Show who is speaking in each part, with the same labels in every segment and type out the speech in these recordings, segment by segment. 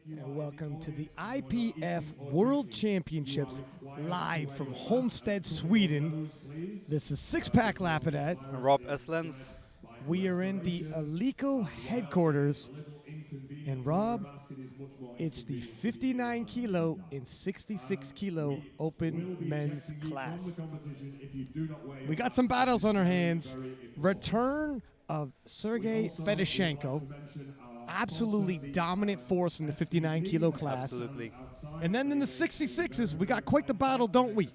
Speaker 1: And welcome to the IPF World Championships live from Homestead, Sweden. This is Six Pack Lapidat.
Speaker 2: Rob Eslens.
Speaker 1: We are in the Alico headquarters. And Rob, it's the 59 kilo and 66 kilo open men's class. We got some battles on our hands. Return of Sergey Fedoshenko. Absolutely dominant force in the 59 kilo class.
Speaker 2: Absolutely.
Speaker 1: And then in the 66s, we got quite the battle, don't we?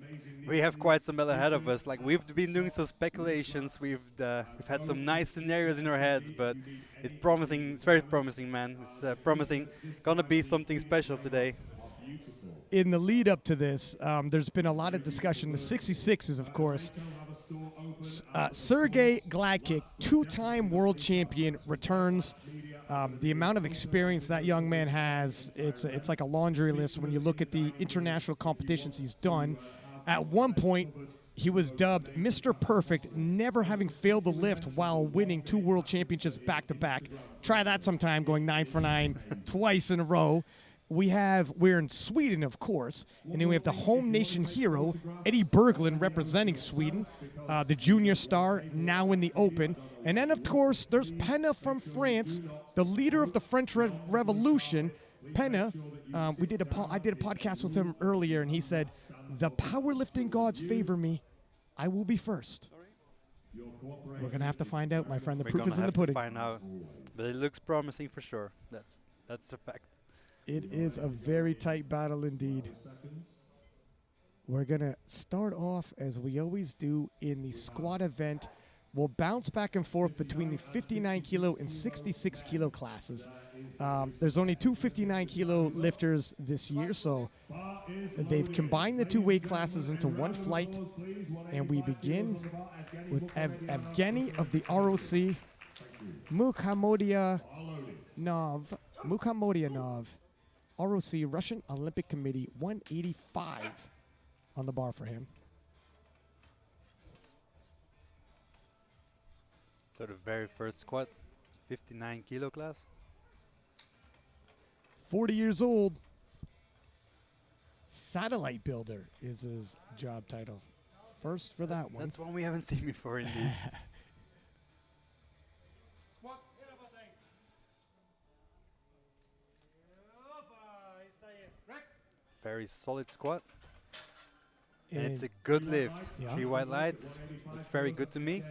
Speaker 2: We have quite some battle ahead of us. Like, we've been doing some speculations. We've had some nice scenarios in our heads, but it's promising. It's very promising, man. It's promising. Gonna be something special today.
Speaker 1: In the lead up to this, there's been a lot of discussion. The 66s, of course. Sergey Gladkick, two-time world champion, returns. The amount of experience that young man has, it's like a laundry list when you look at the international competitions he's done. At one point, he was dubbed Mr. Perfect, never having failed to lift while winning two world championships back-to-back. Try that sometime, going 9 for 9 twice in a row. We're in Sweden, of course, and then we have the home nation hero, Eddie Berglund, representing Sweden, the junior star, now in the Open. And then, of course, there's Penna from France, the leader of the French Revolution. Penna, I did a podcast with him earlier, and he said, "The powerlifting gods favor me. I will be first." We're going to have to find out, my friend. The proof is in the pudding.
Speaker 2: We're gonna have to find out. But it looks promising for sure. That's a fact.
Speaker 1: It is a very tight battle indeed. We're going to start off, as we always do, in the squat event. We'll bounce back and forth between the 59 kilo and 66 kilo classes. There's only two 59 kilo lifters this year, so they've combined the two weight classes into one flight. And we begin with Evgeny of the ROC, Mukhamadyonov, ROC, Russian Olympic Committee, 185 on the bar for him.
Speaker 2: So the very first squat, 59 kilo class.
Speaker 1: 40 years old. Satellite builder is his job title. First for that one.
Speaker 2: That's one we haven't seen before, indeed. Very solid squat. And it's a good lift.
Speaker 1: Yeah.
Speaker 2: 3 white lights. Looks very good to me.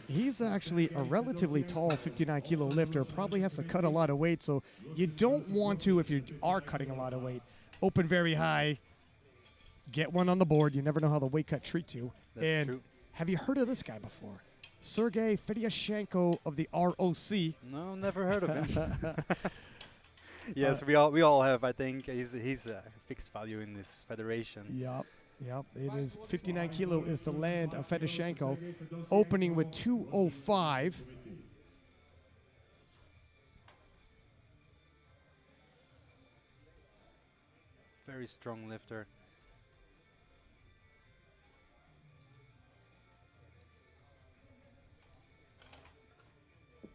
Speaker 1: He's actually a relatively tall 59 kilo lifter, probably has to cut a lot of weight, so you don't want to, if you are cutting a lot of weight, open very high, get one on the board. You never know how the weight cut treats you.
Speaker 2: That's true.
Speaker 1: Have you heard of this guy before? Sergey Fedoshenko of the ROC.
Speaker 2: No, never heard of him. Yes, we all have. I think he's a fixed value in this federation.
Speaker 1: Yep, it is 59 kilo is the land of Fedoshenko, opening with 205.
Speaker 2: Very strong lifter.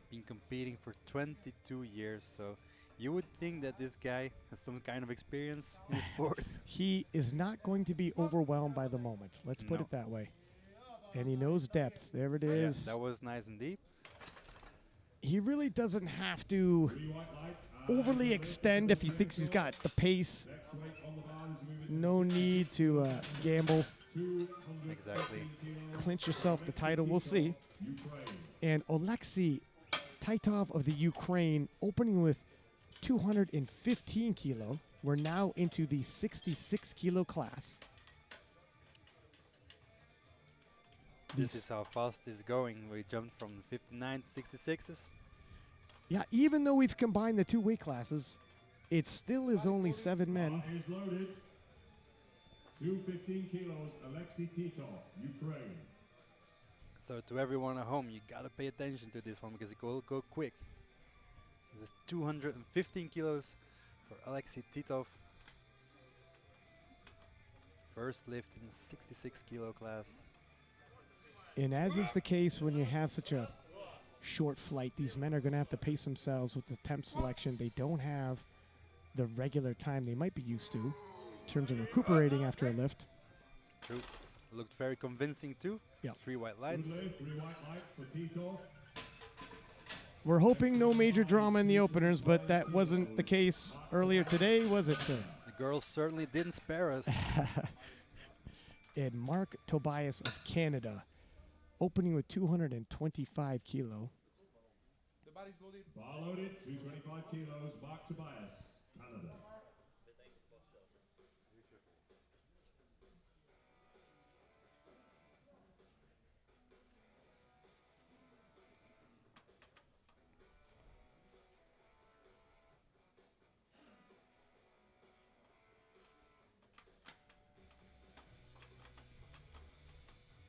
Speaker 2: Been competing for 22 years, so you would think that this guy has some kind of experience in the sport.
Speaker 1: He is not going to be overwhelmed by the moment. Let's put it that way. And he knows depth. There it is.
Speaker 2: Yeah, that was nice and deep.
Speaker 1: He really doesn't have to overly extend if he thinks he's got the pace. No need to gamble.
Speaker 2: Exactly.
Speaker 1: Clinch yourself the title. We'll see. And Oleksiy Titov of the Ukraine opening with 215 kilo. We're now into the 66 kilo class.
Speaker 2: This is how fast it's going. We jumped from 59 to 66s.
Speaker 1: Yeah, even though we've combined the two weight classes, it still is only 7 men.
Speaker 3: 215 kilos, Oleksiy Titov, Ukraine.
Speaker 2: So to everyone at home, you gotta pay attention to this one because it will go quick. This is 215 kilos for Oleksiy Titov. First lift in the 66 kilo class.
Speaker 1: And as is the case when you have such a short flight. These men are going to have to pace themselves with the temp selection. They don't have the regular time they might be used to in terms of recuperating after a lift.
Speaker 2: True. Looked very convincing too.
Speaker 1: Yeah.
Speaker 2: 3 white lights.
Speaker 3: Three white lights for Tito.
Speaker 1: We're hoping no major drama in the openers, but that wasn't the case earlier today, was it, sir?
Speaker 2: The girls certainly didn't spare us.
Speaker 1: And Mark Tobias of Canada, opening with 225 kilo.
Speaker 3: Bar loaded, 225 kilos, Mark Tobias, Canada.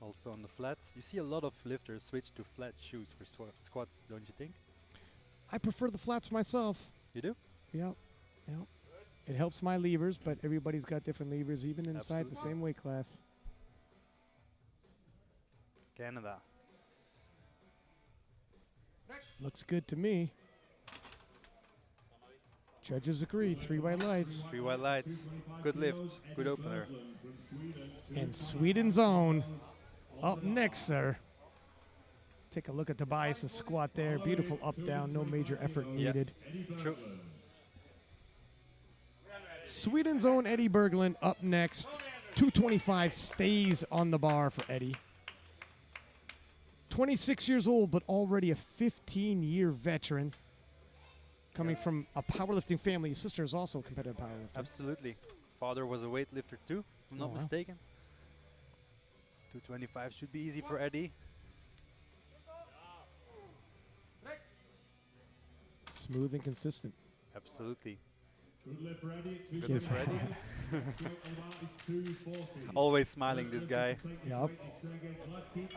Speaker 2: Also on the flats, you see a lot of lifters switch to flat shoes for squats, don't you think?
Speaker 1: I prefer the flats myself.
Speaker 2: You do?
Speaker 1: Yep. It helps my levers, but everybody's got different levers, even inside the
Speaker 2: Absolutely.
Speaker 1: same weight class.
Speaker 2: Canada.
Speaker 1: Looks good to me. Judges agree. 3 white lights.
Speaker 2: 3 white lights. Good lift. Good opener.
Speaker 1: And Sweden's own up next, sir. Take a look at Tobias' squat there. Beautiful up down. No major effort needed.
Speaker 2: True.
Speaker 1: Sweden's own Eddie Berglund up next. 225 stays on the bar for Eddie. 26 years old, but already a 15-year veteran. Coming from a powerlifting family. His sister is also a competitive powerlifter.
Speaker 2: Absolutely. His father was a weightlifter too, if I'm not
Speaker 1: wow.
Speaker 2: mistaken. 225 should be easy for Eddie.
Speaker 1: Smooth and consistent.
Speaker 2: Absolutely.
Speaker 3: Good lift for Eddie,
Speaker 2: Good
Speaker 1: Yes.
Speaker 2: lift for Eddie.
Speaker 3: 240.
Speaker 2: Always smiling, this guy.
Speaker 1: Yup.
Speaker 3: Sergei Gladky,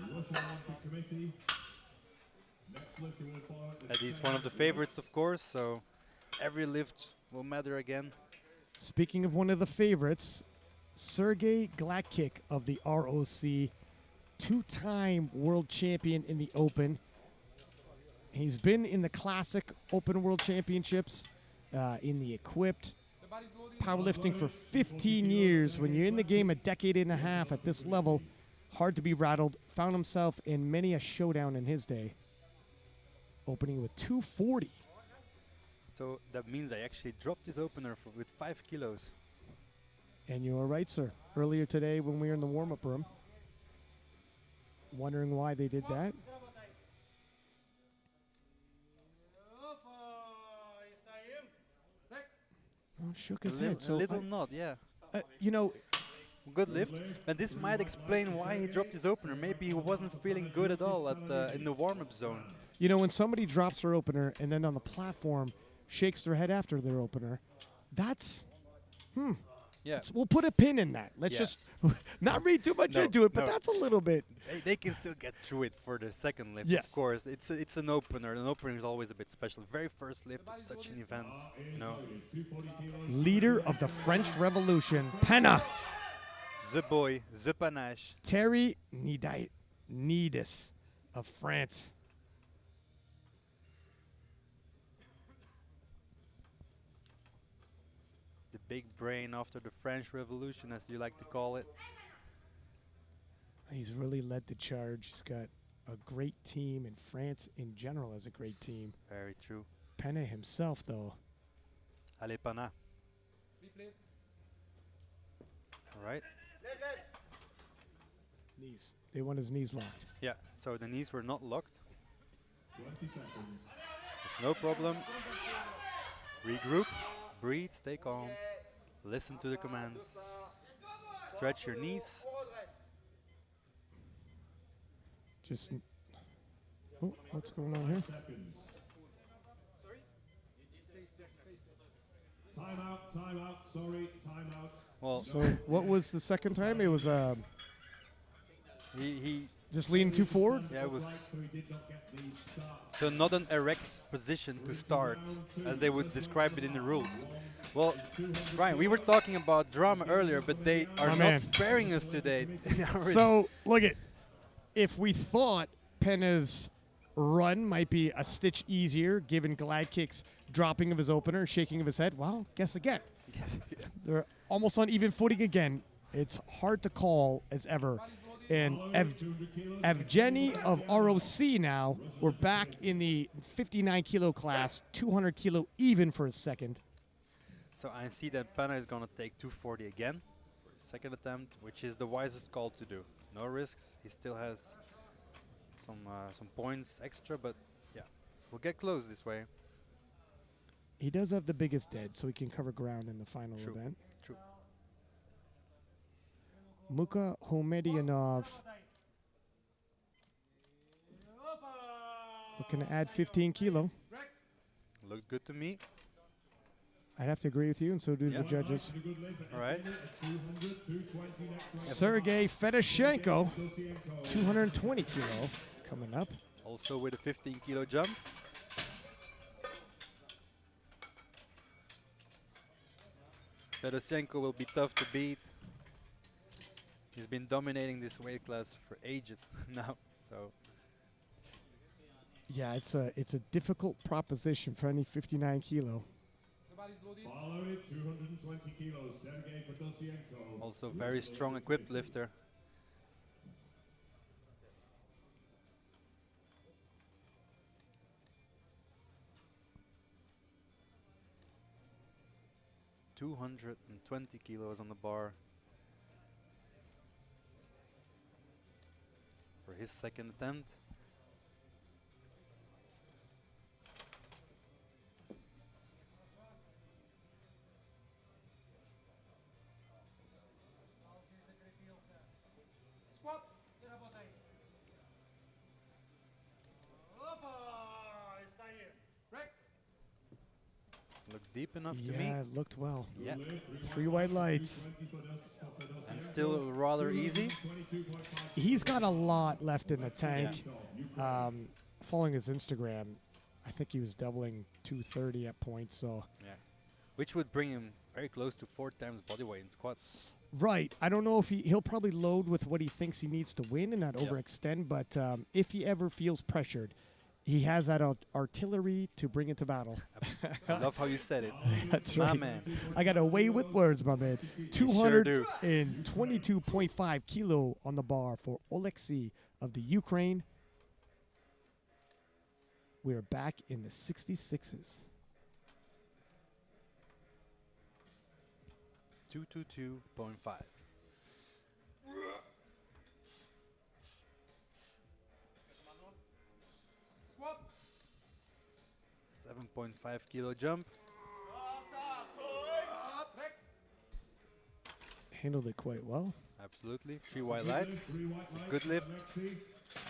Speaker 3: Russian Olympic Committee. Next lift will follow at the
Speaker 2: Eddie's one of the favorites, of course, so every lift will matter again.
Speaker 1: Speaking of one of the favorites, Sergei Gladkick of the ROC, 2-time world champion in the Open. He's been in the Classic Open World Championships, in the Equipped, powerlifting for 15 years. When you're in the game a decade and a half at this level, hard to be rattled. Found himself in many a showdown in his day. Opening with 240.
Speaker 2: So that means I actually dropped this opener with 5 kilos.
Speaker 1: And you were right, sir. Earlier today when we were in the warm-up room, wondering why they did that. Oh, shook his head.
Speaker 2: A
Speaker 1: So
Speaker 2: little nod, yeah.
Speaker 1: you know,
Speaker 2: Good lift, and this might explain why he dropped his opener. Maybe he wasn't feeling good at all at in the warm-up zone.
Speaker 1: when somebody drops their opener and then on the platform shakes their head after their opener, that's
Speaker 2: Yeah,
Speaker 1: we'll put a pin in that. Let's
Speaker 2: Yeah.
Speaker 1: just not read too much
Speaker 2: No,
Speaker 1: into it, but
Speaker 2: no.
Speaker 1: that's a little bit.
Speaker 2: they can still get through it for the second lift.
Speaker 1: Yes.
Speaker 2: Of course, it's an opener. An opener is always a bit special. Very first lift at such an event, you know.
Speaker 1: Leader of the French Revolution, Penna,
Speaker 2: The boy, the panache.
Speaker 1: Terry Nidis of France.
Speaker 2: The big brain after the French Revolution, as you like to call it.
Speaker 1: He's really led the charge. He's got a great team, and France in general has a great team.
Speaker 2: Very true.
Speaker 1: Penna himself, though,
Speaker 2: Allez, Pana. All right.
Speaker 1: knees. They want his knees locked.
Speaker 2: Yeah, so the knees were not locked.
Speaker 3: 20 seconds.
Speaker 2: It's no problem. Regroup, breathe, stay calm. Listen to the commands. Stretch your knees.
Speaker 1: Just. Oh, what's going on here?
Speaker 3: Seconds. Time out, sorry, time out.
Speaker 2: Well,
Speaker 1: So, what was the second time? It was
Speaker 2: he
Speaker 1: just leaning too forward.
Speaker 2: yeah, it was
Speaker 3: So he did not get the start.
Speaker 2: so not an erect position to start, as they would describe it in the rules. Well, Brian, we were talking about drama earlier, but they are
Speaker 1: My
Speaker 2: not
Speaker 1: man.
Speaker 2: sparing us today. They are really-
Speaker 1: So, look at. If we thought Penna's run might be a stitch easier given glide kicks dropping of his opener, shaking of his head. Well, guess again.
Speaker 2: Yes.
Speaker 1: They're almost on even footing again. It's hard to call as ever. And Evgeny of ROC now, we're back in the 59 kilo class, 200 kilo even for his second.
Speaker 2: So I see that Pana is gonna take 240 again for his second attempt, which is the wisest call to do. No risks. He still has some points extra, but yeah, we'll get close this way.
Speaker 1: He does have the biggest dead, so he can cover ground in the final
Speaker 2: True.
Speaker 1: event.
Speaker 2: True.
Speaker 1: Muka Homedianov looking to add 15 kilo.
Speaker 2: Looked good to me.
Speaker 1: I'd have to agree with you, and so do
Speaker 2: Yeah.
Speaker 1: the judges.
Speaker 2: All right.
Speaker 1: Sergey Fedoshenko, 220 kilo coming up.
Speaker 2: Also with a 15 kilo jump. Fedoshenko will be tough to beat. He's been dominating this weight class for ages now, so
Speaker 1: Yeah, it's a difficult proposition for any 59 kilo.
Speaker 3: Following 220 kilos, Sergey Fedoshenko.
Speaker 2: also very strong equipped lifter. $220 kilos on the bar for his second attempt. Looked deep enough to me.
Speaker 1: Yeah, it looked well.
Speaker 2: Yeah,
Speaker 1: 3 white lights.
Speaker 2: and still rather easy.
Speaker 1: He's got a lot left in the tank. Following his Instagram, I think he was doubling 230 at points. So
Speaker 2: Yeah, which would bring him very close to 4 times body weight in squat.
Speaker 1: right, I don't know if he'll probably load with what he thinks he needs to win and not
Speaker 2: Yep.
Speaker 1: overextend. But if he ever feels pressured, he has that artillery to bring it to battle.
Speaker 2: I love how you said it.
Speaker 1: That's
Speaker 2: My
Speaker 1: right.
Speaker 2: man.
Speaker 1: I got a way with words, my man.
Speaker 2: sure do.
Speaker 1: 222.5 kilo on the bar for Oleksiy of the Ukraine. We're back in the 66s.
Speaker 2: 222.5. 7.5 kilo jump.
Speaker 1: Handled it quite well.
Speaker 2: Absolutely. 3 white lights. It's a good lift.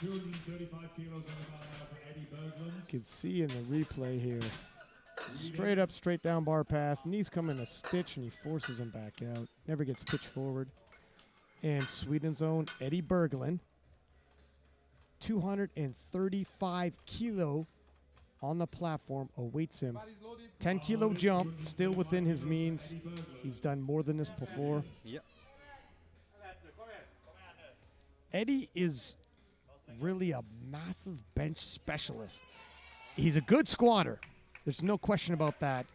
Speaker 3: 235 kilos on the bar now for Eddie Berglund.
Speaker 1: You can see in the replay here. Straight up, straight down bar path. Knees come in a stitch and he forces him back out. Never gets pitched forward. And Sweden's own Eddie Berglund. 235 kilo on the platform awaits him. 10 kilo jump, still within his means. He's done more than this before.
Speaker 2: Yeah.
Speaker 1: Eddie is really a massive bench specialist. He's a good squatter. There's no question about that.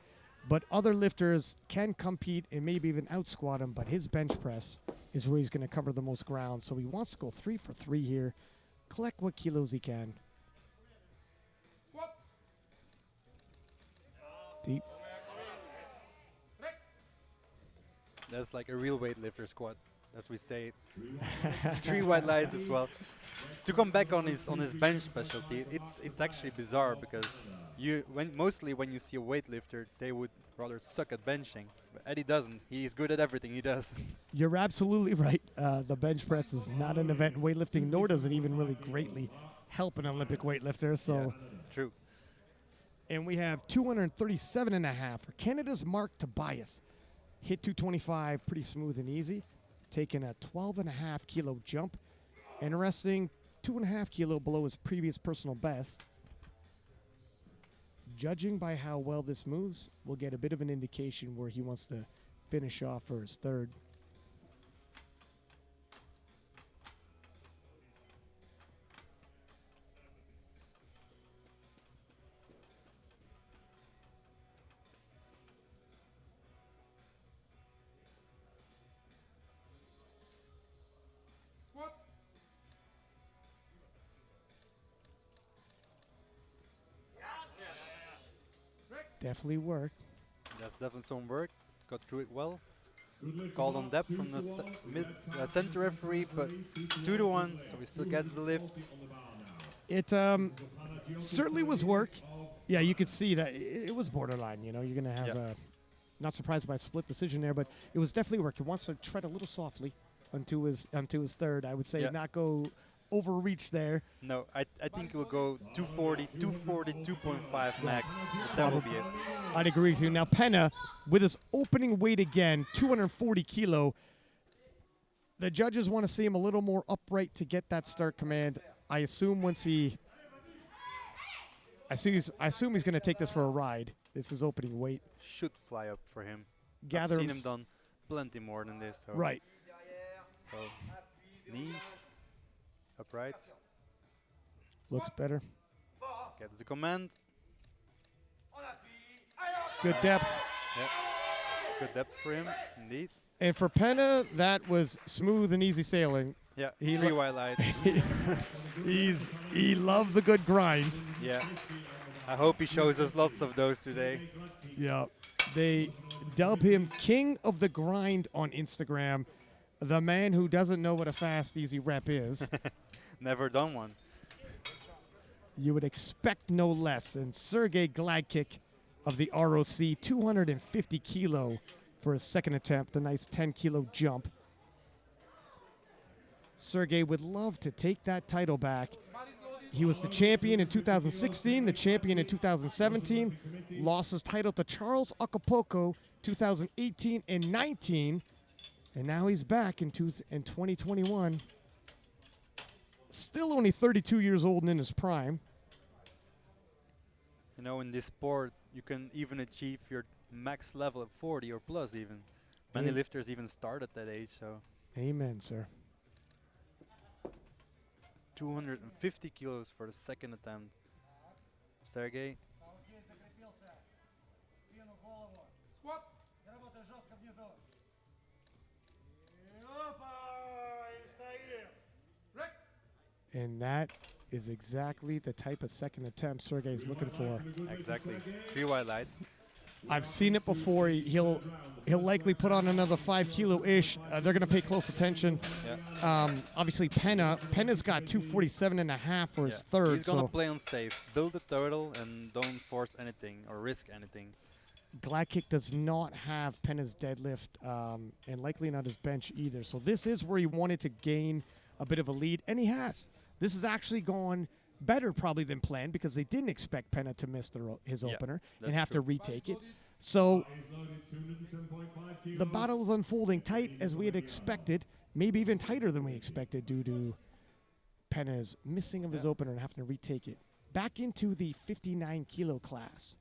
Speaker 1: But other lifters can compete and maybe even out-squat him, but his bench press is where he's going to cover the most ground. So he wants to go 3 for 3 here, collect what kilos he can. Deep.
Speaker 2: That's like a real weightlifter squat, as we say it. 3 white lights as well. To come back on his bench specialty, it's actually bizarre because mostly when you see a weightlifter, they would rather suck at benching. But Eddie doesn't. He's good at everything he does.
Speaker 1: You're absolutely right. The bench press is not an event in weightlifting, nor does it even really greatly help an Olympic weightlifter. So,
Speaker 2: Yeah, true.
Speaker 1: and we have 237.5 for Canada's Mark Tobias. Hit 225 pretty smooth and easy. Taking a 12.5 kilo jump. Interesting, 2.5 kilo below his previous personal best. Judging by how well this moves, we'll get a bit of an indication where he wants to finish off for his third. Definitely worked.
Speaker 2: That's definitely some work. Got through it well.
Speaker 3: Good lift
Speaker 2: Called
Speaker 3: from
Speaker 2: on
Speaker 3: up,
Speaker 2: depth
Speaker 3: 2
Speaker 2: from the
Speaker 3: to 1.
Speaker 2: center referee, but 2-1, so he still gets the lift.
Speaker 3: On the bar now.
Speaker 1: It certainly was work. Yeah, you could see that it was borderline. You know, you're gonna have
Speaker 2: Yeah.
Speaker 1: not surprised by a split decision there, but it was definitely work. He wants to tread a little softly onto his third. I would say
Speaker 2: Yeah.
Speaker 1: not go overreach there.
Speaker 2: No, I think it will go 240, 240, 2.5 max. But that will be it.
Speaker 1: I'd agree with you. Now Penna, with his opening weight again, 240 kilo. The judges want to see him a little more upright to get that start command. I assume I assume he's going to take this for a ride. This is opening weight.
Speaker 2: Should fly up for him.
Speaker 1: Gather
Speaker 2: I've seen
Speaker 1: him
Speaker 2: him done plenty more than this. So.
Speaker 1: Right.
Speaker 2: So knees upright.
Speaker 1: Looks better.
Speaker 2: Gets the command.
Speaker 1: Good depth.
Speaker 2: Yeah. Good depth for him, indeed.
Speaker 1: And for Penna, that was smooth and easy sailing.
Speaker 2: Yeah.
Speaker 1: He
Speaker 2: 3
Speaker 1: lo-
Speaker 2: white lights.
Speaker 1: He loves a good grind.
Speaker 2: Yeah. I hope he shows us lots of those today.
Speaker 1: Yeah. They dub him King of the Grind on Instagram. The man who doesn't know what a fast, easy rep is.
Speaker 2: Never done one.
Speaker 1: You would expect no less. And Sergey Gladkick of the ROC, 250 kilo for his second attempt, a nice 10-kilo jump. Sergey would love to take that title back. He was the champion in 2016, the champion in 2017, lost his title to Charles Acapulco 2018 and 19, and now he's back in 2021. Still only 32 years old and in his prime.
Speaker 2: You know, in this sport, you can even achieve your max level at 40 or plus even. Many
Speaker 1: Yeah.
Speaker 2: lifters even start at that age, so.
Speaker 1: Amen, sir.
Speaker 2: It's 250 kilos for the second attempt. Sergey.
Speaker 1: And that is exactly the type of second attempt Sergey's looking for.
Speaker 2: Exactly. 3 white lights.
Speaker 1: I've seen it before. He'll likely put on another 5 kilo ish. They're going to pay close attention.
Speaker 2: Yeah.
Speaker 1: Obviously, Penna's got 247 and a half for his third.
Speaker 2: He's gonna
Speaker 1: So
Speaker 2: play on safe. Build the turtle and don't force anything or risk anything.
Speaker 1: Gladkick does not have Penna's deadlift and likely not his bench either. So this is where he wanted to gain a bit of a lead, and he has. This has actually gone better probably than planned because they didn't expect Penna to miss his
Speaker 2: Yeah,
Speaker 1: opener and
Speaker 2: that's
Speaker 1: have to
Speaker 2: true.
Speaker 1: retake it. So
Speaker 3: He's loaded 207.5 kilos.
Speaker 1: the battle is unfolding tight as we had expected, maybe even tighter than we expected due to Penna's missing of his opener and having to retake it. Back into the 59 kilo class,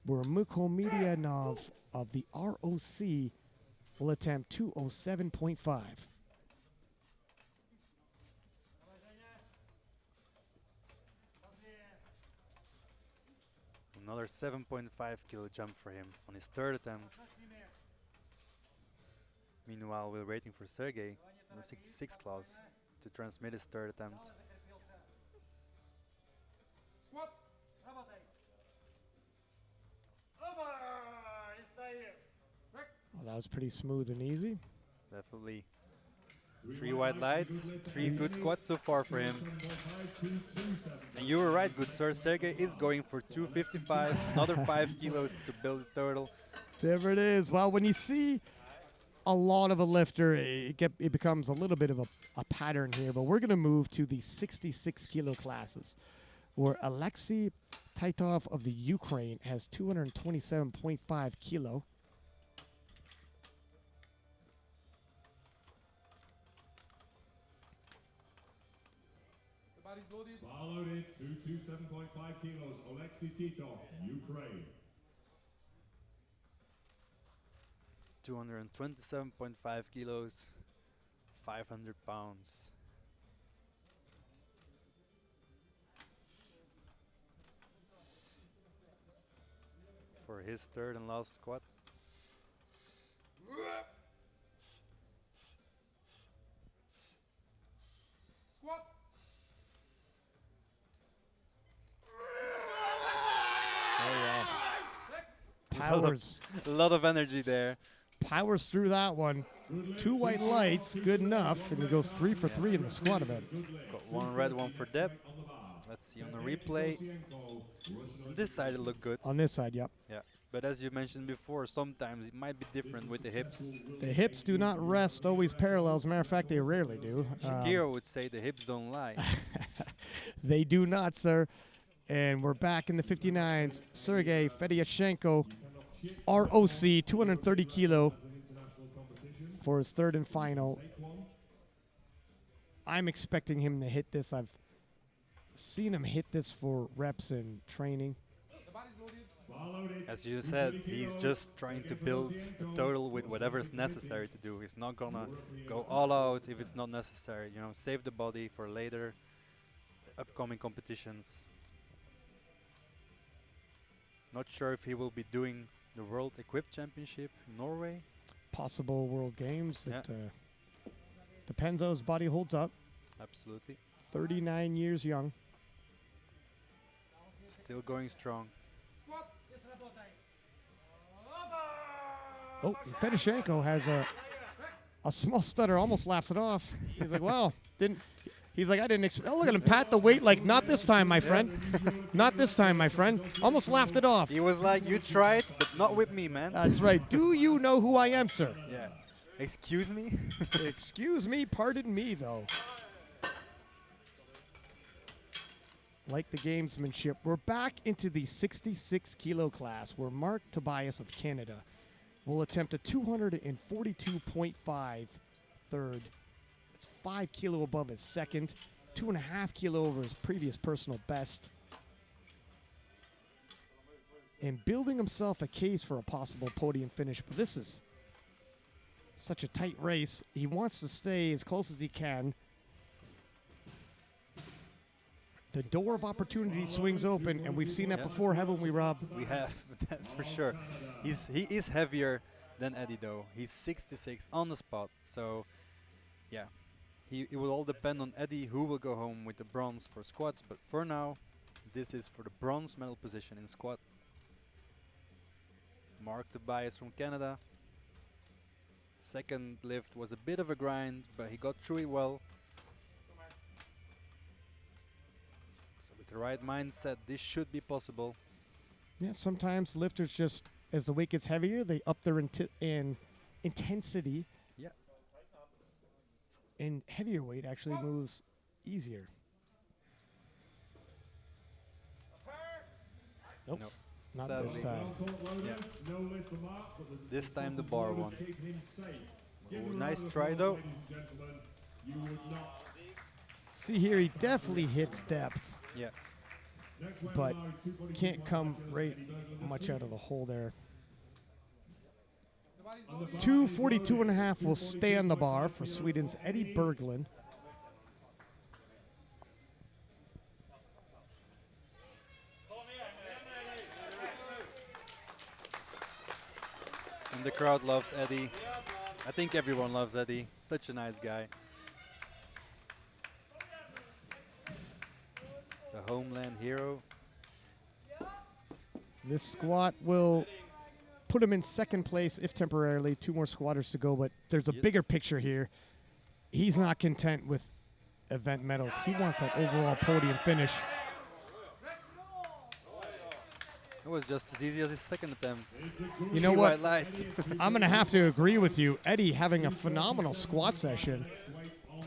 Speaker 1: where Mukhomedianov of the ROC will attempt 207.5.
Speaker 2: Another 7.5 kilo jump for him on his third attempt. Meanwhile, we're waiting for Sergey in the 66 class to transmit his third attempt.
Speaker 1: Well, that was pretty smooth and easy.
Speaker 2: Definitely 3 white lights, 3 good squats so far for him. And you were right, good sir. Sergey is going for 255, another 5 kilos to build his total.
Speaker 1: There it is. Well, when you see a lot of a lifter, it becomes a little bit of a pattern here. But we're going to move to the 66 kilo classes, where Alexei Titov of the Ukraine has 227.5 kilo.
Speaker 3: Bar loaded 227.5 kilos. Alexei Titov, Ukraine.
Speaker 2: 227.5 kilos, 500 pounds. For his third and last squat. Oh yeah.
Speaker 1: Powers.
Speaker 2: A lot of energy there.
Speaker 1: Powers through that one. 2 white lights, good enough. And he goes 3 for 3 in the squat event.
Speaker 2: Got 1 red, 1 for depth. Let's see on the replay. On this side it looked good.
Speaker 1: On this side, yep.
Speaker 2: Yeah. But as you mentioned before, sometimes it might be different with the hips.
Speaker 1: The hips do not rest always parallel. As a matter of fact, they rarely do.
Speaker 2: Shakira would say the hips don't lie.
Speaker 1: They do not, sir. And we're back in the 59s. Sergey Fedyashenko, ROC, 230 kilo for his third and final. I'm expecting him to hit this. I've seen him hit this for reps and training.
Speaker 2: As you said, he's just trying to build a total with whatever is necessary to do. He's not gonna go all out if it's not necessary. You know, save the body for later upcoming competitions. Not sure if he will be doing the World Equipped Championship in Norway.
Speaker 1: Possible World Games.
Speaker 2: Yeah.
Speaker 1: It depends how his body holds up.
Speaker 2: Absolutely.
Speaker 1: 39 years young.
Speaker 2: Still going strong.
Speaker 1: Oh, Fedyashenko has a small stutter, almost laughs it off. He's like, well, he's like, I didn't expect. Oh, look at him pat the weight like, not this time, my friend. Not this time, my friend. Almost laughed it off.
Speaker 2: He was like, you tried, but not with me, man.
Speaker 1: That's right. Do you know who I am, sir?
Speaker 2: Yeah. Excuse me?
Speaker 1: Excuse me, pardon me, though. Like the gamesmanship, we're back into the 66 kilo class where Mark Tobias of Canada will attempt a 242.5 third. It's 5 kilo above his second, 2.5 kilo over his previous personal best. And building himself a case for a possible podium finish. But this is such a tight race. He wants to stay as close as he can. The door of opportunity swings open, and we've seen that before, haven't we, Rob?
Speaker 2: We have, that's for sure. He is heavier than Eddie, though. He's 66 on the spot. So, yeah, it will all depend on Eddie who will go home with the bronze for squats. But for now, this is for the bronze medal position in squat. Mark Tobias from Canada. Second lift was a bit of a grind, but he got through it well. The right mindset, this should be possible.
Speaker 1: Yeah, sometimes lifters just, as the weight gets heavier, they up their intensity.
Speaker 2: Yeah.
Speaker 1: And heavier weight actually moves easier. Nope.
Speaker 2: No.
Speaker 1: Not
Speaker 2: Sadly.
Speaker 1: this time.
Speaker 2: Yeah. This time the bar one. Oh, nice try though.
Speaker 1: See here, he definitely hits depth.
Speaker 2: Yeah.
Speaker 1: But can't come right much out of the hole there. 242.5 will stay on the bar for Sweden's Eddie Berglund.
Speaker 2: And the crowd loves Eddie. I think everyone loves Eddie. Such a nice guy. The homeland hero.
Speaker 1: This squat will put him in second place, if temporarily. 2 more squatters to go, but there's a bigger picture here. He's not content with event medals. He wants that overall podium finish.
Speaker 2: It was just as easy as his second attempt.
Speaker 1: You know
Speaker 2: 3
Speaker 1: what?
Speaker 2: white lights.
Speaker 1: I'm going to have to agree with you. Eddie having a phenomenal squat session.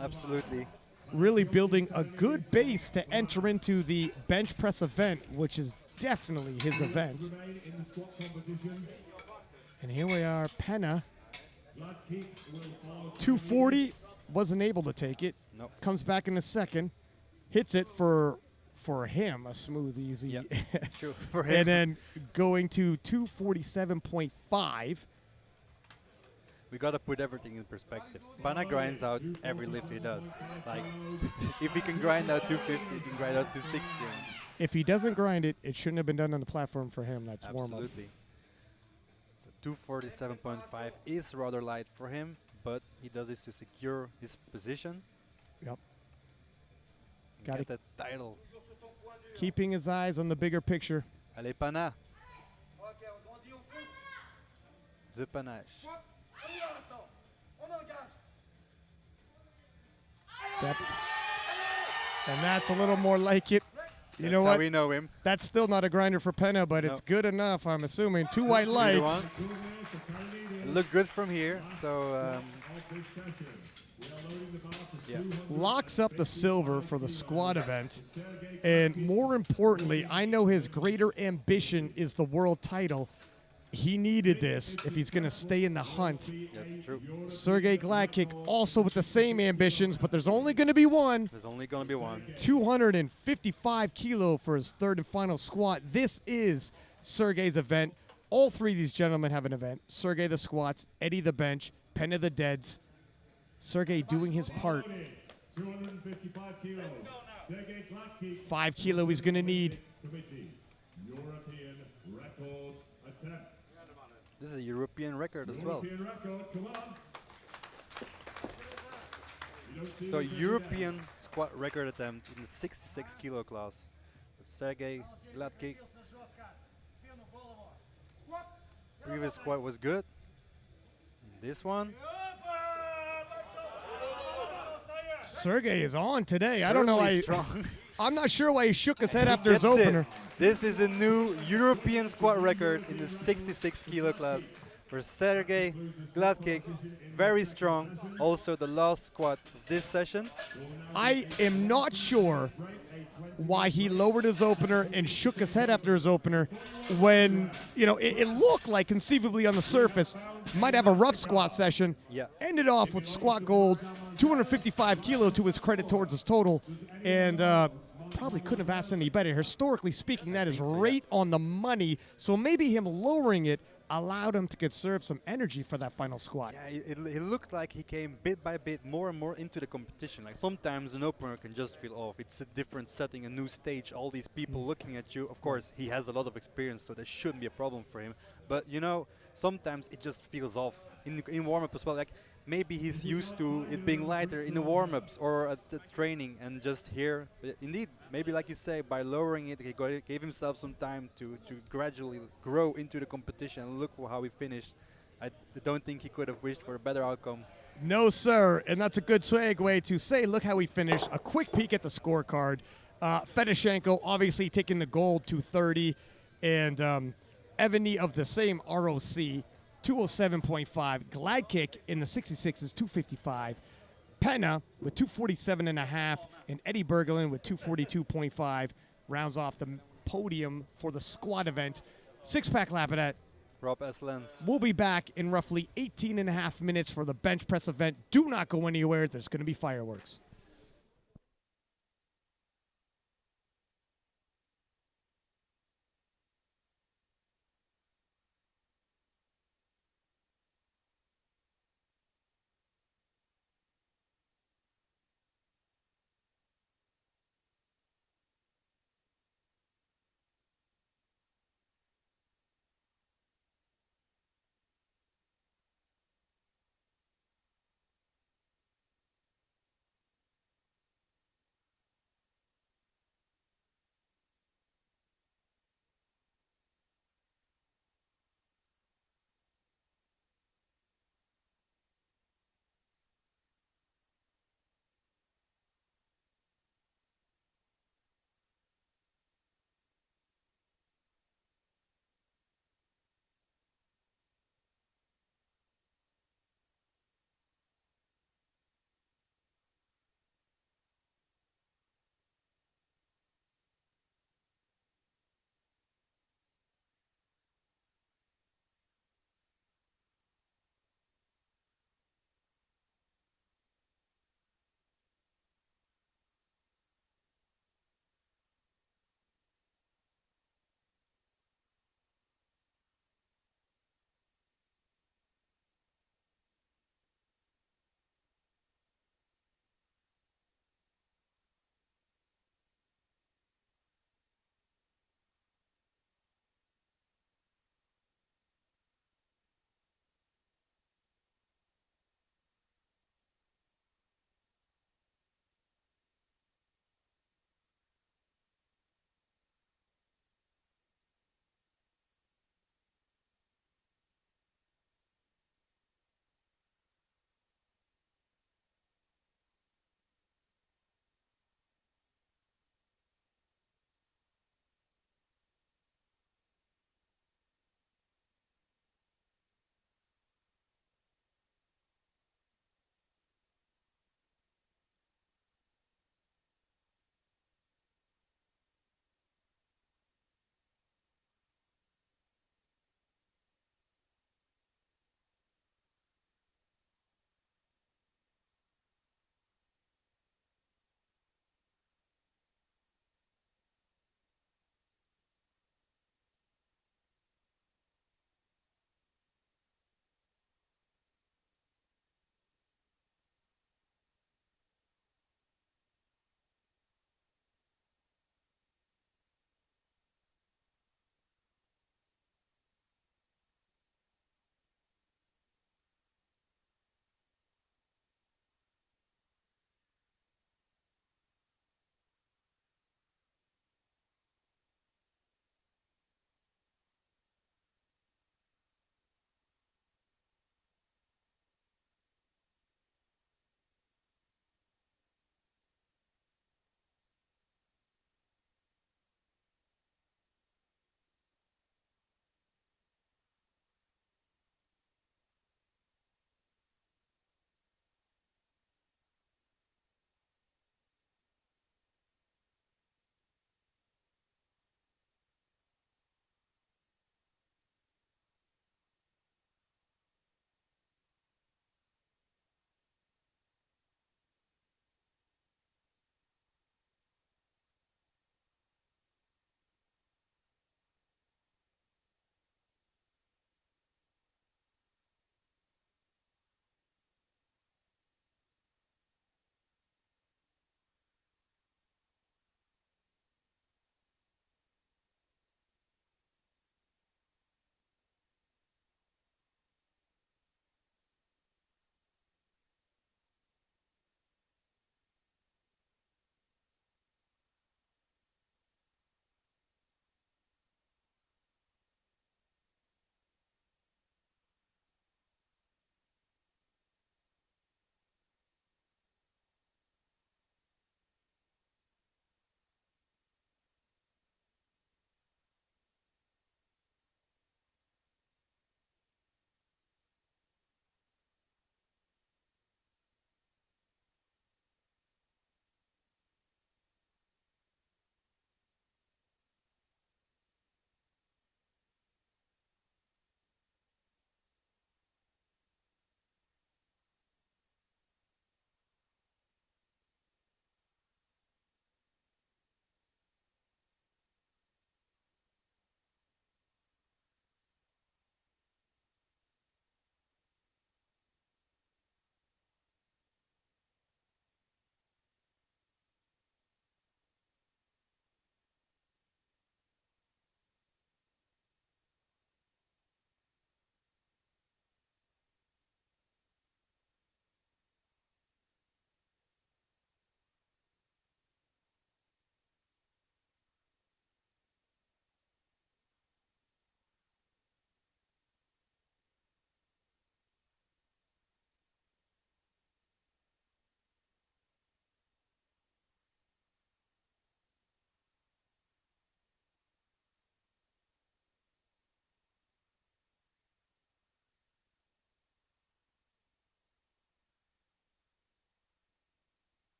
Speaker 2: Absolutely.
Speaker 1: Really building a good base to enter into the bench press event, which is definitely his event. And here we are, Penna. 240, wasn't able to take it.
Speaker 2: Nope.
Speaker 1: Comes back in the second, hits it for him, a smooth, easy.
Speaker 2: Yep. True. For him.
Speaker 1: And then going to 247.5.
Speaker 2: We gotta put everything in perspective. Pana grinds out every lift he does. Like, if he can grind out 250, he can grind out 260.
Speaker 1: If he doesn't grind it, it shouldn't have been done on the platform for him. That's warm-up.
Speaker 2: Absolutely. So 247.5 is rather light for him, but he does this to secure his position.
Speaker 1: Yep.
Speaker 2: And
Speaker 1: Gotta
Speaker 2: get that title.
Speaker 1: keeping his eyes on the bigger picture.
Speaker 2: Allez, Pana. The panache.
Speaker 1: Depth. And that's a little more like it. You
Speaker 2: That's
Speaker 1: know
Speaker 2: how
Speaker 1: what?
Speaker 2: we know him.
Speaker 1: That's still not a grinder for Penna, but it's
Speaker 2: No.
Speaker 1: good enough, I'm assuming. Two white
Speaker 2: 2 to
Speaker 1: lights.
Speaker 2: 1. It looked good from here, so yeah.
Speaker 1: Locks up the silver for the squad event. And more importantly, I know his greater ambition is the world title. He needed this if he's going to stay in the hunt.
Speaker 2: That's true.
Speaker 1: Sergey Gladkick also with the same ambitions, but there's only going to be one.
Speaker 2: There's only going to be one.
Speaker 1: 255 kilo for his third and final squat. This is Sergey's event. All three of these gentlemen have an event. Sergey the squats, Eddie the bench, Penna the deads. Sergey doing his part.
Speaker 3: 255 kilos. Sergey Gladkick.
Speaker 1: 5 kilo he's going to need.
Speaker 3: Committee. European record attempt.
Speaker 2: This is a European record as well.
Speaker 3: European record, come on. You don't see
Speaker 2: So
Speaker 3: this every
Speaker 2: European
Speaker 3: day.
Speaker 2: squat record attempt in the 66 kilo class. Sergey Gladkick. Previous squat was good. This one,
Speaker 1: Sergey is on today. I don't know why.
Speaker 2: certainly strong.
Speaker 1: I'm not sure why he shook his head after his
Speaker 2: Gets it.
Speaker 1: opener.
Speaker 2: This is a new European squat record in the 66 kilo class for Sergey Gladkick. Very strong. Also the last squat of this session.
Speaker 1: I am not sure why he lowered his opener and shook his head after his opener when, you know, it looked like conceivably on the surface might have a rough squat session.
Speaker 2: Yeah.
Speaker 1: Ended off with squat gold, 255 kilo to his credit towards his total, and probably couldn't have asked any better. Historically speaking, that is right on the money. So maybe him lowering it allowed him to conserve some energy for that final squat.
Speaker 2: Yeah, it looked like he came bit by bit more and more into the competition. Like sometimes an opener can just feel off. It's a different setting, a new stage, all these people looking at you. Of course, he has a lot of experience, so there shouldn't be a problem for him. But you know, sometimes it just feels off in warm-up as well. Like maybe he's used to it being lighter in the warm-ups or at the training, and just here, indeed, maybe like you say, by lowering it, he gave himself some time to gradually grow into the competition. And look how he finished. I don't think he could have wished for a better outcome.
Speaker 1: No, sir. And that's a good segue to say, look how he finished. A quick peek at the scorecard. Fedoshenko obviously taking the gold, 230. And Evany of the same ROC, 207.5. Gladkick in the 66 is 255. Penna with 247.5. And Eddie Bergelin with 242.5 rounds off the podium for the squad event. Six-pack Lapidette.
Speaker 2: Rob S. Lenz.
Speaker 1: We'll be back in roughly 18 and a half minutes for the bench press event. Do not go anywhere. There's going to be fireworks.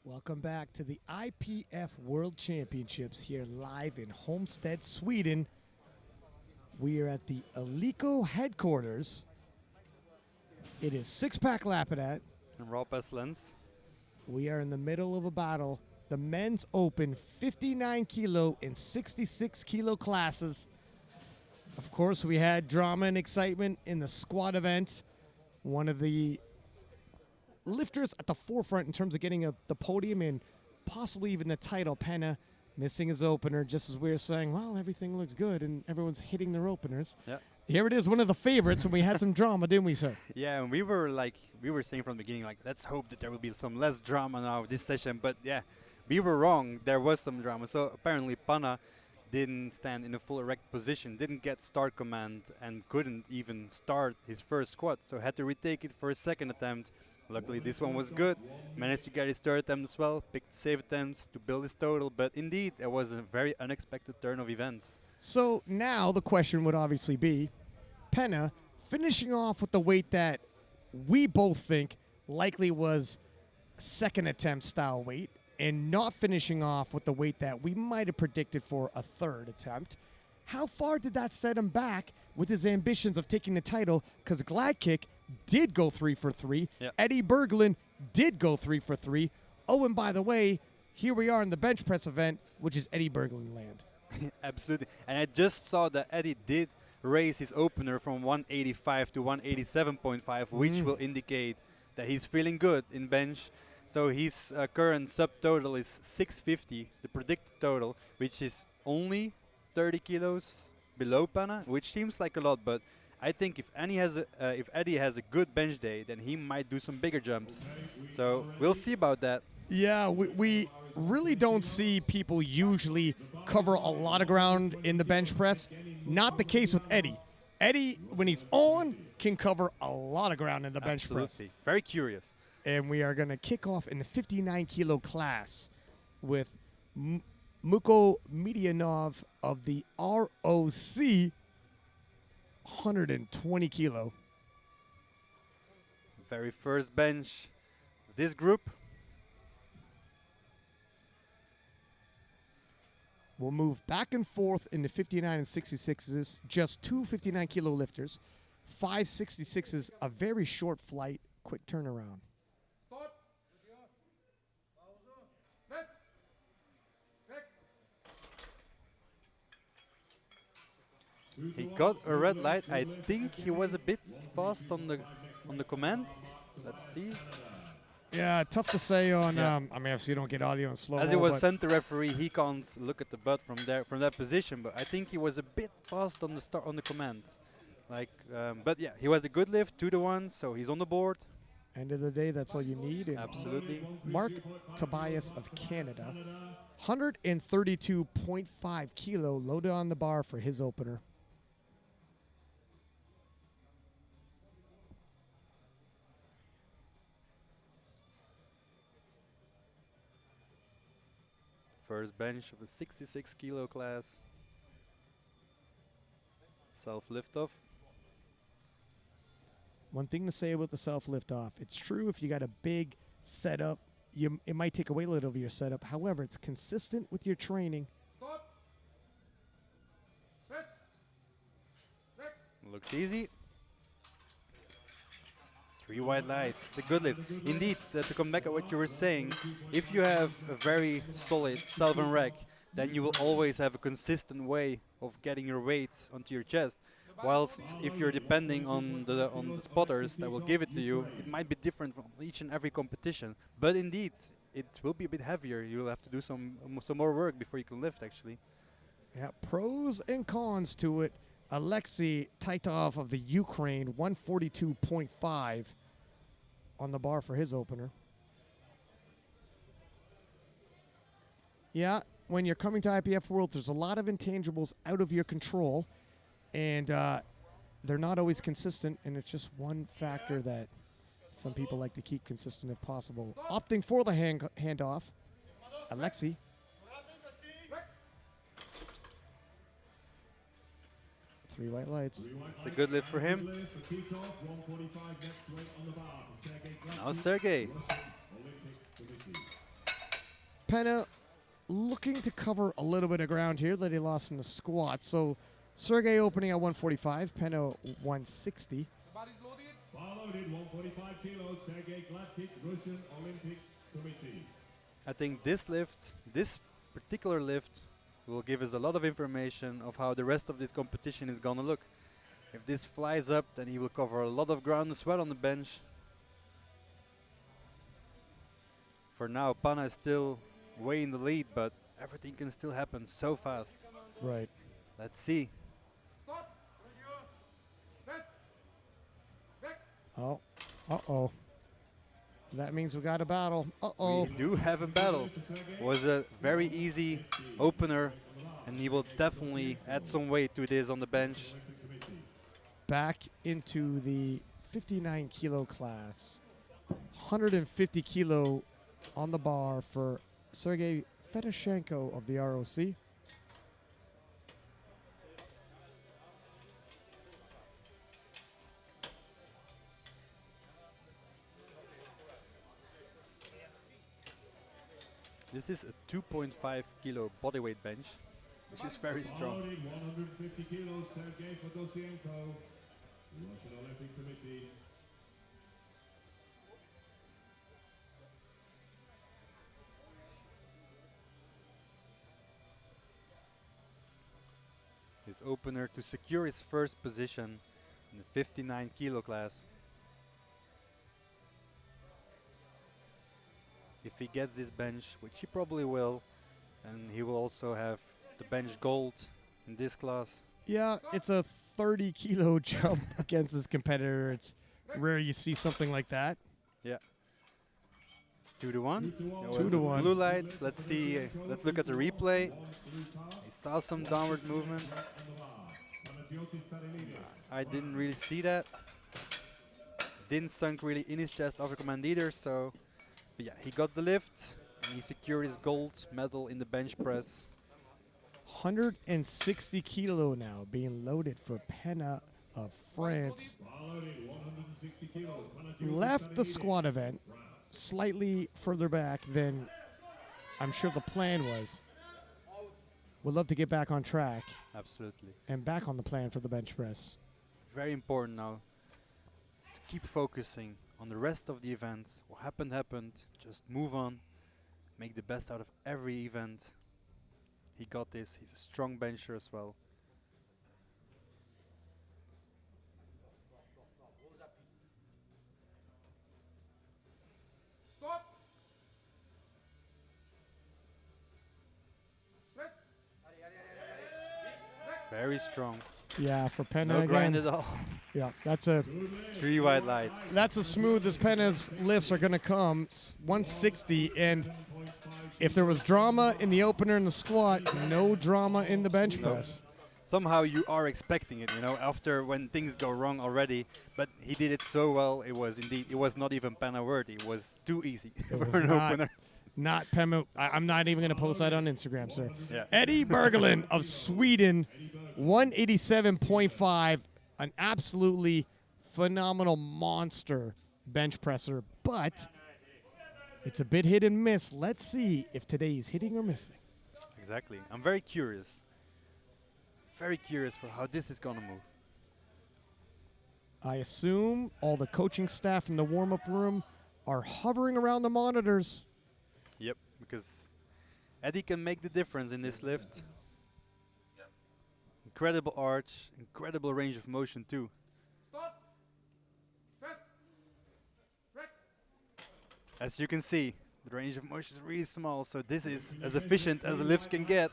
Speaker 1: Welcome back to the IPF World Championships here live in Homestead, Sweden. We are at the Alico headquarters. It is six-pack Lapidat.
Speaker 2: And Raw Pestilence.
Speaker 1: We are in the middle of a battle. The men's open 59 kilo and 66 kilo classes. Of course, we had drama and excitement in the squad event. One of the lifters at the forefront in terms of getting the podium and possibly even the title, Penna, missing his opener, just as we were saying, well, everything looks good, and everyone's hitting their openers.
Speaker 2: Yeah.
Speaker 1: Here it is, one of the favorites, and we had some drama, didn't we, sir?
Speaker 2: Yeah, and we were saying from the beginning, like, let's hope that there will be some less drama now this session. But yeah, we were wrong. There was some drama. So apparently Panna didn't stand in a full erect position, didn't get start command, and couldn't even start his first squat. So had to retake it for a second attempt. Luckily, this one was good. Managed to get his third attempt as well. Picked save attempts to build his total. But indeed, it was a very unexpected turn of events.
Speaker 1: So now the question would obviously be, Penna finishing off with the weight that we both think likely was second attempt style weight, and not finishing off with the weight that we might have predicted for a third attempt. How far did that set him back with his ambitions of taking the title? Because Gladkick did go 3 for 3.
Speaker 2: Yep.
Speaker 1: Eddie Berglund did go 3 for 3. Oh, and by the way, here we are in the bench press event, which is Eddie Berglund land.
Speaker 2: Absolutely. And I just saw that Eddie did raise his opener from 185 to 187.5, which will indicate that he's feeling good in bench. So his current subtotal is 650, the predicted total, which is only 30 kilos below Panna, which seems like a lot, but I think if Eddie has a good bench day, then he might do some bigger jumps. So we'll see about that.
Speaker 1: Yeah, we really don't see people usually cover a lot of ground in the bench press. Not the case with Eddie. Eddie, when he's on, can cover a lot of ground in the bench press.
Speaker 2: Absolutely. Very curious.
Speaker 1: And we are going to kick off in the 59 kilo class with Muko Medianov of the ROC, 120 kilo.
Speaker 2: Very first bench of this group.
Speaker 1: We'll move back and forth in the 59 and 66s, just two 59 kilo lifters. 5 66s, a very short flight, quick turnaround.
Speaker 2: He got a red light. I think he was a bit fast on the command. Let's see.
Speaker 1: Yeah, tough to say on.
Speaker 2: Yeah.
Speaker 1: I mean, if you don't get audio and slow.
Speaker 2: As he was center referee, he can't look at the butt from that position. But I think he was a bit fast on the command. Like, but yeah, he was a good lift, 2-1, so he's on the board.
Speaker 1: End of the day, that's all you need. And
Speaker 2: Absolutely.
Speaker 1: Mark Tobias of Canada, 132.5 kilo loaded on the bar for his opener.
Speaker 2: First bench of a 66 kilo class. Self lift off.
Speaker 1: One thing to say about the self lift off, it's true if you got a big setup, it might take away a little of your setup. However, it's consistent with your training.
Speaker 2: Looked easy. 3 white lights. It's a good lift. Indeed, to come back at what you were saying, if you have a very solid self and rack, then you will always have a consistent way of getting your weight onto your chest. Whilst if you're depending on the spotters that will give it to you, it might be different from each and every competition. But indeed, it will be a bit heavier. You'll have to do some more work before you can lift, actually.
Speaker 1: Yeah, pros and cons to it. Alexei Titov of the Ukraine, 142.5 on the bar for his opener. Yeah, when you're coming to IPF Worlds, there's a lot of intangibles out of your control, and they're not always consistent, and it's just one factor that some people like to keep consistent if possible. Opting for the handoff, Alexei. Three white lights.
Speaker 2: It's a good lift for him. Now Sergey.
Speaker 1: Penna looking to cover a little bit of ground here that he lost in the squat. So Sergey opening at 145, Penna 160.
Speaker 3: Bar loaded, 145 kilos, Sergey Gladkick, Russian Olympic Committee.
Speaker 2: I think this particular lift, will give us a lot of information of how the rest of this competition is gonna look. If this flies up, then he will cover a lot of ground as well on the bench. For now, Panna is still way in the lead, but everything can still happen so fast.
Speaker 1: Right.
Speaker 2: Let's see.
Speaker 1: Oh. Uh-oh. That means we got a battle. Uh-oh.
Speaker 2: We do have a battle. Was a very easy opener, and he will definitely add some weight to this on the bench.
Speaker 1: Back into the 59 kilo class. 150 kilo on the bar for Sergey Fedoshenko of the ROC.
Speaker 2: This is a 2.5 kilo bodyweight bench, which is very strong.
Speaker 3: 150 kilos, Sergey Fedoshenko, Russian Olympic Committee.
Speaker 2: His opener to secure his first position in the 59 kilo class. If he gets this bench, which he probably will, and he will also have the bench gold in this class.
Speaker 1: Yeah, it's a 30 kilo jump against his competitor. It's rare you see something like that.
Speaker 2: Yeah. It's 2-1.
Speaker 1: 2-1.
Speaker 2: Blue light. Let's see. Let's look at the replay. He saw some downward movement. I didn't really see that. Didn't sunk really in his chest after command either, so. But yeah, he got the lift, and he secured his gold medal in the bench press.
Speaker 1: 160 kilo now being loaded for Penna of France. Left the squat event slightly further back than I'm sure the plan was. Would love to get back on track.
Speaker 2: Absolutely.
Speaker 1: And back on the plan for the bench press.
Speaker 2: Very important now to keep focusing on the rest of the events. What happened, happened. Just move on. Make the best out of every event. He got this. He's a strong bencher as well. Very strong.
Speaker 1: Yeah, for Penna
Speaker 2: No
Speaker 1: again.
Speaker 2: grind at all.
Speaker 1: Yeah, that's a
Speaker 2: 3 white lights.
Speaker 1: that's as smooth as Penna's lifts are going to come. 160, and if there was drama in the opener and the squat, no drama in the bench
Speaker 2: Nope.
Speaker 1: press.
Speaker 2: Somehow you are expecting it, you know, after when things go wrong already. But he did it so well. It was not even Penna worthy. It was too easy
Speaker 1: It
Speaker 2: for
Speaker 1: was
Speaker 2: an
Speaker 1: not.
Speaker 2: opener.
Speaker 1: Not Penna. I'm not even going to post that on Instagram, sir.
Speaker 2: Yeah.
Speaker 1: Eddie Bergelin of Sweden, 187.5, an absolutely phenomenal monster bench presser, but it's a bit hit and miss. Let's see if today's hitting or missing.
Speaker 2: Exactly. I'm very curious. Very curious for how this is going to move.
Speaker 1: I assume all the coaching staff in the warm-up room are hovering around the monitors.
Speaker 2: Yep, because Eddie can make the difference in this lift. Incredible arch, incredible range of motion too. As you can see, the range of motion is really small, so this is as efficient as the lifts can get.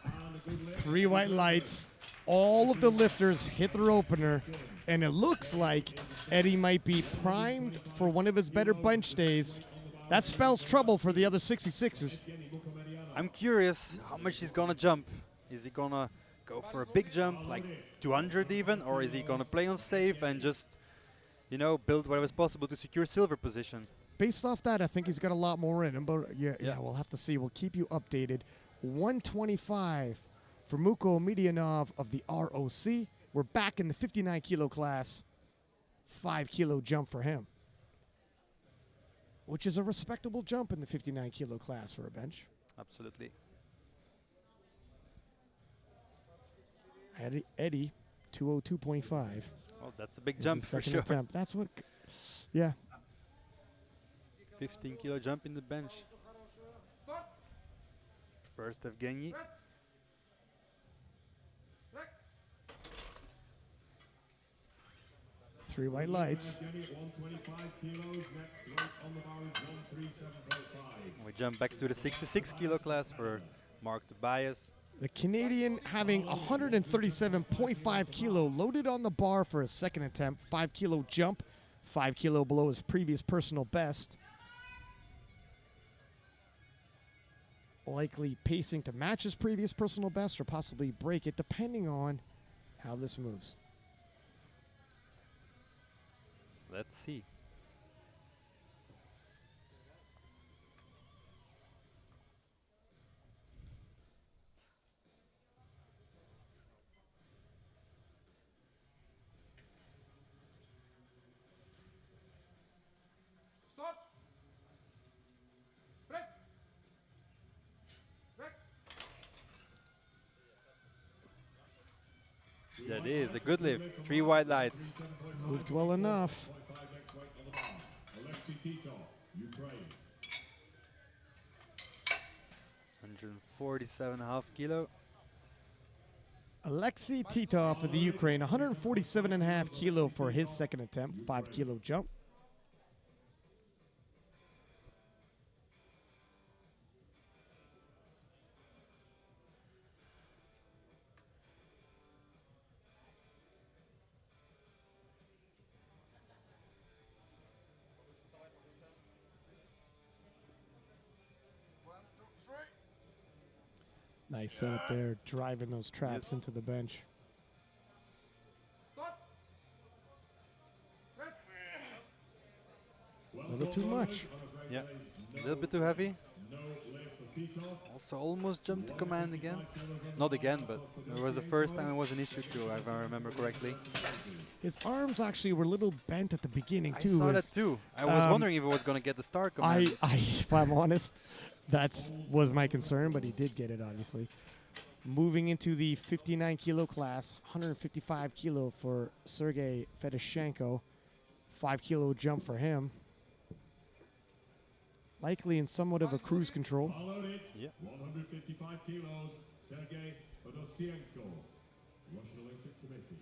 Speaker 1: 3 white lights. All of the lifters hit their opener, and it looks like Eddie might be primed for one of his better bench days. That spells trouble for the other 66s.
Speaker 2: I'm curious how much he's gonna jump. Is he gonna go for a big jump, like 200 even, or is he gonna play on safe and just, you know, build whatever's possible to secure silver position?
Speaker 1: Based off that, I think he's got a lot more in him, but yeah, we'll have to see. We'll keep you updated. 125 for Muko Midianov of the ROC. We're back in the 59 kilo class. 5 kilo jump for him, which is a respectable jump in the 59 kilo class for a bench.
Speaker 2: Absolutely.
Speaker 1: Eddie, 202.5.
Speaker 2: Well, that's a big
Speaker 1: is
Speaker 2: jump
Speaker 1: his
Speaker 2: for
Speaker 1: second
Speaker 2: sure.
Speaker 1: attempt. That's what. Yeah.
Speaker 2: 15-kilo jump in the bench. First Evgeny.
Speaker 1: Three white lights.
Speaker 2: We jump back to the 66-kilo class for Mark Tobias.
Speaker 1: The Canadian having 137.5 kilo loaded on the bar for his second attempt. 5 kilo jump, 5 kilo below his previous personal best. Likely pacing to match his previous personal best or possibly break it, depending on how this moves.
Speaker 2: Let's see. That is a good lift. 3 white lights.
Speaker 1: Moved well enough.
Speaker 2: 147.5 kilo.
Speaker 1: Alexei Titov of the Ukraine, 147.5 kilo for his second attempt. 5 kilo jump. Nice setup there, driving those traps into the bench. A little too much.
Speaker 2: Yeah, a little bit too heavy. Also almost jumped the command again. Not again, but it was the first time it was an issue too, if I remember correctly.
Speaker 1: His arms actually were a little bent at the beginning too.
Speaker 2: I saw that too. I was wondering if it was going to get the star command.
Speaker 1: If I'm honest, that was my concern, but he did get it, obviously. Moving into the 59 kilo class, 155 kilo for Sergey Fedoshenko. 5 kilo jump for him. Likely in somewhat of a cruise control.
Speaker 2: Yeah.
Speaker 3: 155 kilos, Sergey Fedoshenko, Russian Olympic Committee.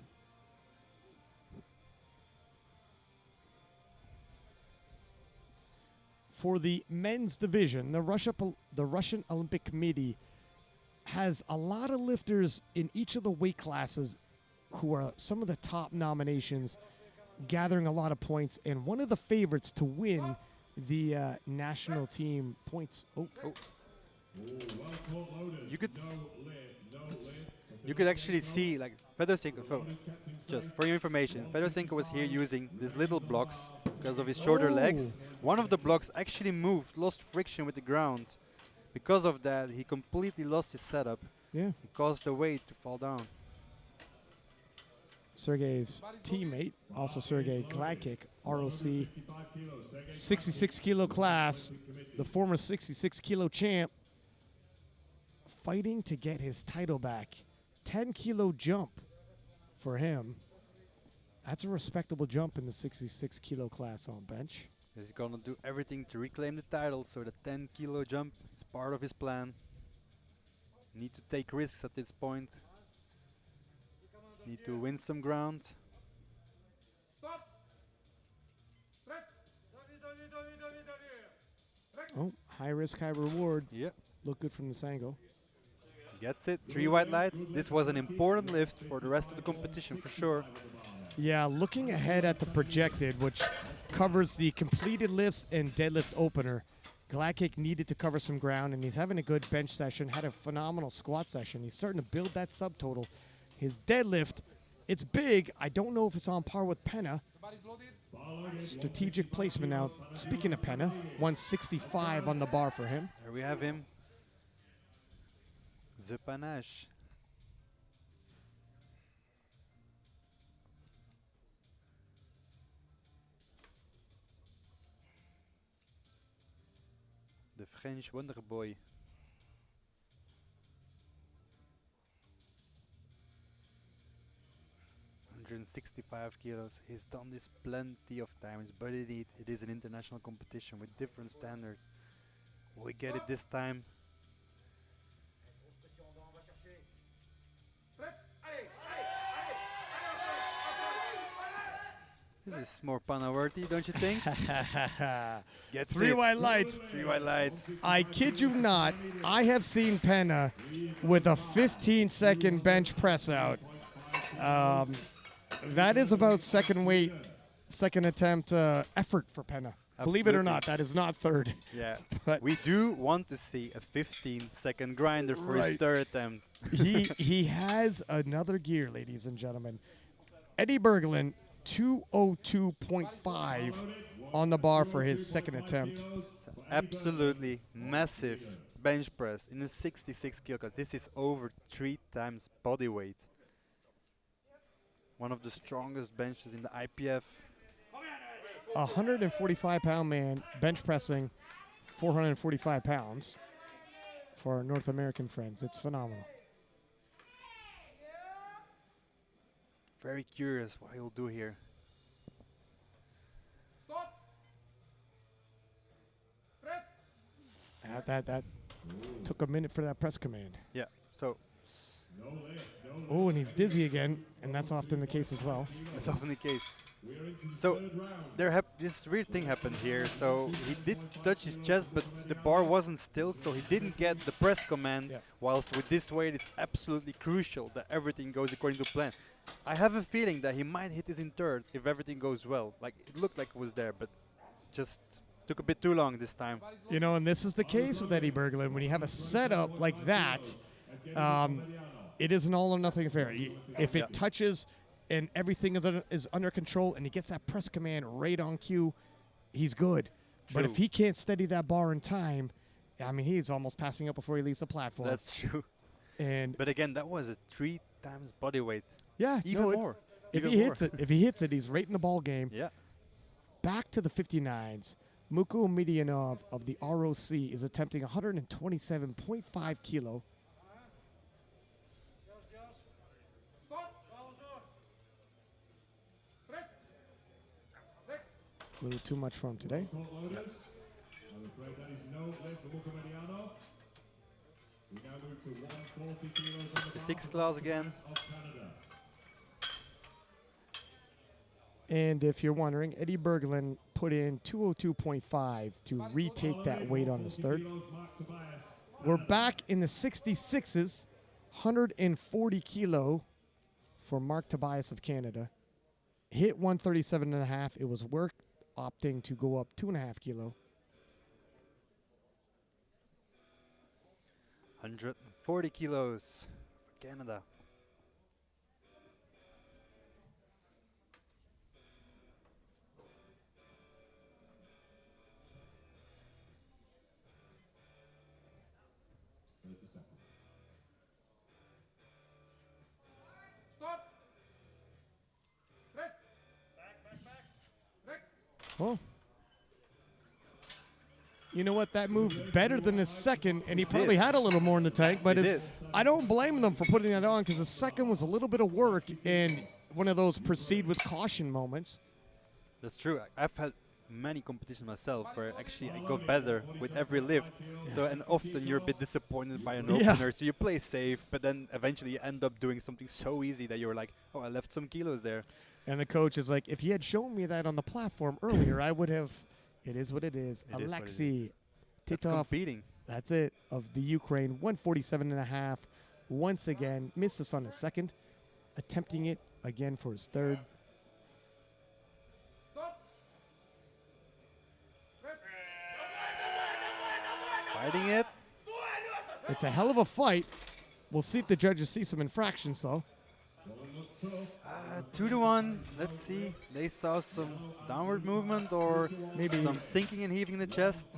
Speaker 1: For the men's division, the Russian Olympic Committee has a lot of lifters in each of the weight classes who are some of the top nominations, gathering a lot of points, and one of the favorites to win the national team points.
Speaker 2: You could actually see, like, Fedoshenko, just for your information, Fedoshenko was here using these little blocks because of his shorter legs. One of the blocks actually moved, lost friction with the ground. Because of that, he completely lost his setup.
Speaker 1: Yeah.
Speaker 2: It caused the weight to fall down.
Speaker 1: Sergey's teammate, also Sergey Gladkick, ROC, 66 kilo class, the former 66 kilo champ, fighting to get his title back. 10 kilo jump for him. That's a respectable jump in the 66 kilo class on bench.
Speaker 2: He's gonna do everything to reclaim the title, so the 10 kilo jump is part of his plan. Need to take risks at this point. Need to win some ground.
Speaker 1: Oh, high risk, high reward.
Speaker 2: Yeah.
Speaker 1: Look good from this angle.
Speaker 2: Gets it. 3 white lights. This was an important lift for the rest of the competition for sure.
Speaker 1: Yeah, looking ahead at the projected, which covers the completed lifts and deadlift opener, Gladkick needed to cover some ground, and he's having a good bench session, had a phenomenal squat session. He's starting to build that subtotal. His deadlift, it's big. I don't know if it's on par with Penna. Strategic placement now. Speaking of Penna, 165 on the bar for him.
Speaker 2: There we have him. The panache. The French Wonder Boy. 165 kilos. He's done this plenty of times, but it is an international competition with different standards. Will we get it this time? This is more pana-worthy, don't you think? Gets
Speaker 1: Three
Speaker 2: it.
Speaker 1: white lights.
Speaker 2: 3 white lights.
Speaker 1: I kid you not, I have seen Penna with a 15-second bench press out. That is about second weight, second attempt effort for Penna. Believe it or
Speaker 2: Absolutely.
Speaker 1: not, that is not third.
Speaker 2: Yeah.
Speaker 1: But
Speaker 2: We do want to see a 15-second grinder for his
Speaker 1: Right.
Speaker 2: third attempt.
Speaker 1: he has another gear, ladies and gentlemen. Eddie Berglund, 202.5 on the bar for his second attempt.
Speaker 2: Absolutely massive bench press in a 66 kilo cut. This is over 3 times body weight. One of the strongest benches in the IPF.
Speaker 1: A 145-pound man bench pressing 445 pounds for our North American friends. It's phenomenal.
Speaker 2: Very curious what he'll do here.
Speaker 1: That took a minute for that press command.
Speaker 2: Yeah, so
Speaker 1: Oh, and he's dizzy again, and that's often the case as well.
Speaker 2: that's often the case. So this weird thing happened here. So he did touch his chest, but the bar wasn't still, so he didn't get the press command.
Speaker 1: Yeah.
Speaker 2: Whilst with this weight, it's absolutely crucial that everything goes according to plan. I have a feeling that he might hit his in third if everything goes well. Like it looked like it was there, but just took a bit too long this time.
Speaker 1: You know, and this is the case with Eddie Berglund. When you have a setup like that, it is an all or nothing affair. If it
Speaker 2: Yeah.
Speaker 1: touches and everything is under control and he gets that press command right on cue, he's good. But if
Speaker 2: True.
Speaker 1: he can't steady that bar in time, I mean, he's almost passing up before he leaves the platform.
Speaker 2: That's true.
Speaker 1: And
Speaker 2: But again, that was a 3 times body weight.
Speaker 1: yeah,
Speaker 2: Even
Speaker 1: no, it's-
Speaker 2: more.
Speaker 1: If
Speaker 2: Even
Speaker 1: he
Speaker 2: more.
Speaker 1: hits it, he's right in the ball game.
Speaker 2: Yeah.
Speaker 1: Back to the 59s. Muko Midianov of the ROC is attempting 127.5 kilo. A little too much for him today.
Speaker 3: I'm afraid that is no lift for Muko Mediano. We now move to 140 kilos on the
Speaker 2: The
Speaker 3: bar
Speaker 2: 6
Speaker 3: for
Speaker 2: class again.
Speaker 3: of Canada.
Speaker 1: And if you're wondering, Eddie Berglund put in 202.5 to retake that weight on his third. We're back in the 66s, 140 kilo for Mark Tobias of Canada. Hit 137.5. It was work opting to go up 2.5 kilo.
Speaker 2: 140 kilos for Canada.
Speaker 1: Oh. You know what? That moved better than his second, and he probably had a little more in the tank. But
Speaker 2: He
Speaker 1: it's,
Speaker 2: did.
Speaker 1: I don't blame them for putting that on because the second was a little bit of work and one of those proceed with caution moments.
Speaker 2: That's true. I've had many competitions myself where actually I got better with every lift. So and often you're a bit disappointed by an
Speaker 1: Yeah.
Speaker 2: opener, so you play safe, but then eventually you end up doing something so easy that you're like, oh, I left some kilos there.
Speaker 1: And the coach is like, if you had shown me that on the platform earlier, I would have. It is what it is.
Speaker 2: It is what it
Speaker 1: Alexei
Speaker 2: is. That's
Speaker 1: Titov,
Speaker 2: competing.
Speaker 1: that's it, of the Ukraine, 147.5. Once again, misses on his second, attempting it again for his third.
Speaker 2: Fighting it.
Speaker 1: It's a hell of a fight. We'll see if the judges see some infractions, though.
Speaker 2: 2-1. Let's see. They saw some downward movement or
Speaker 1: Maybe.
Speaker 2: some sinking and heaving in the chest.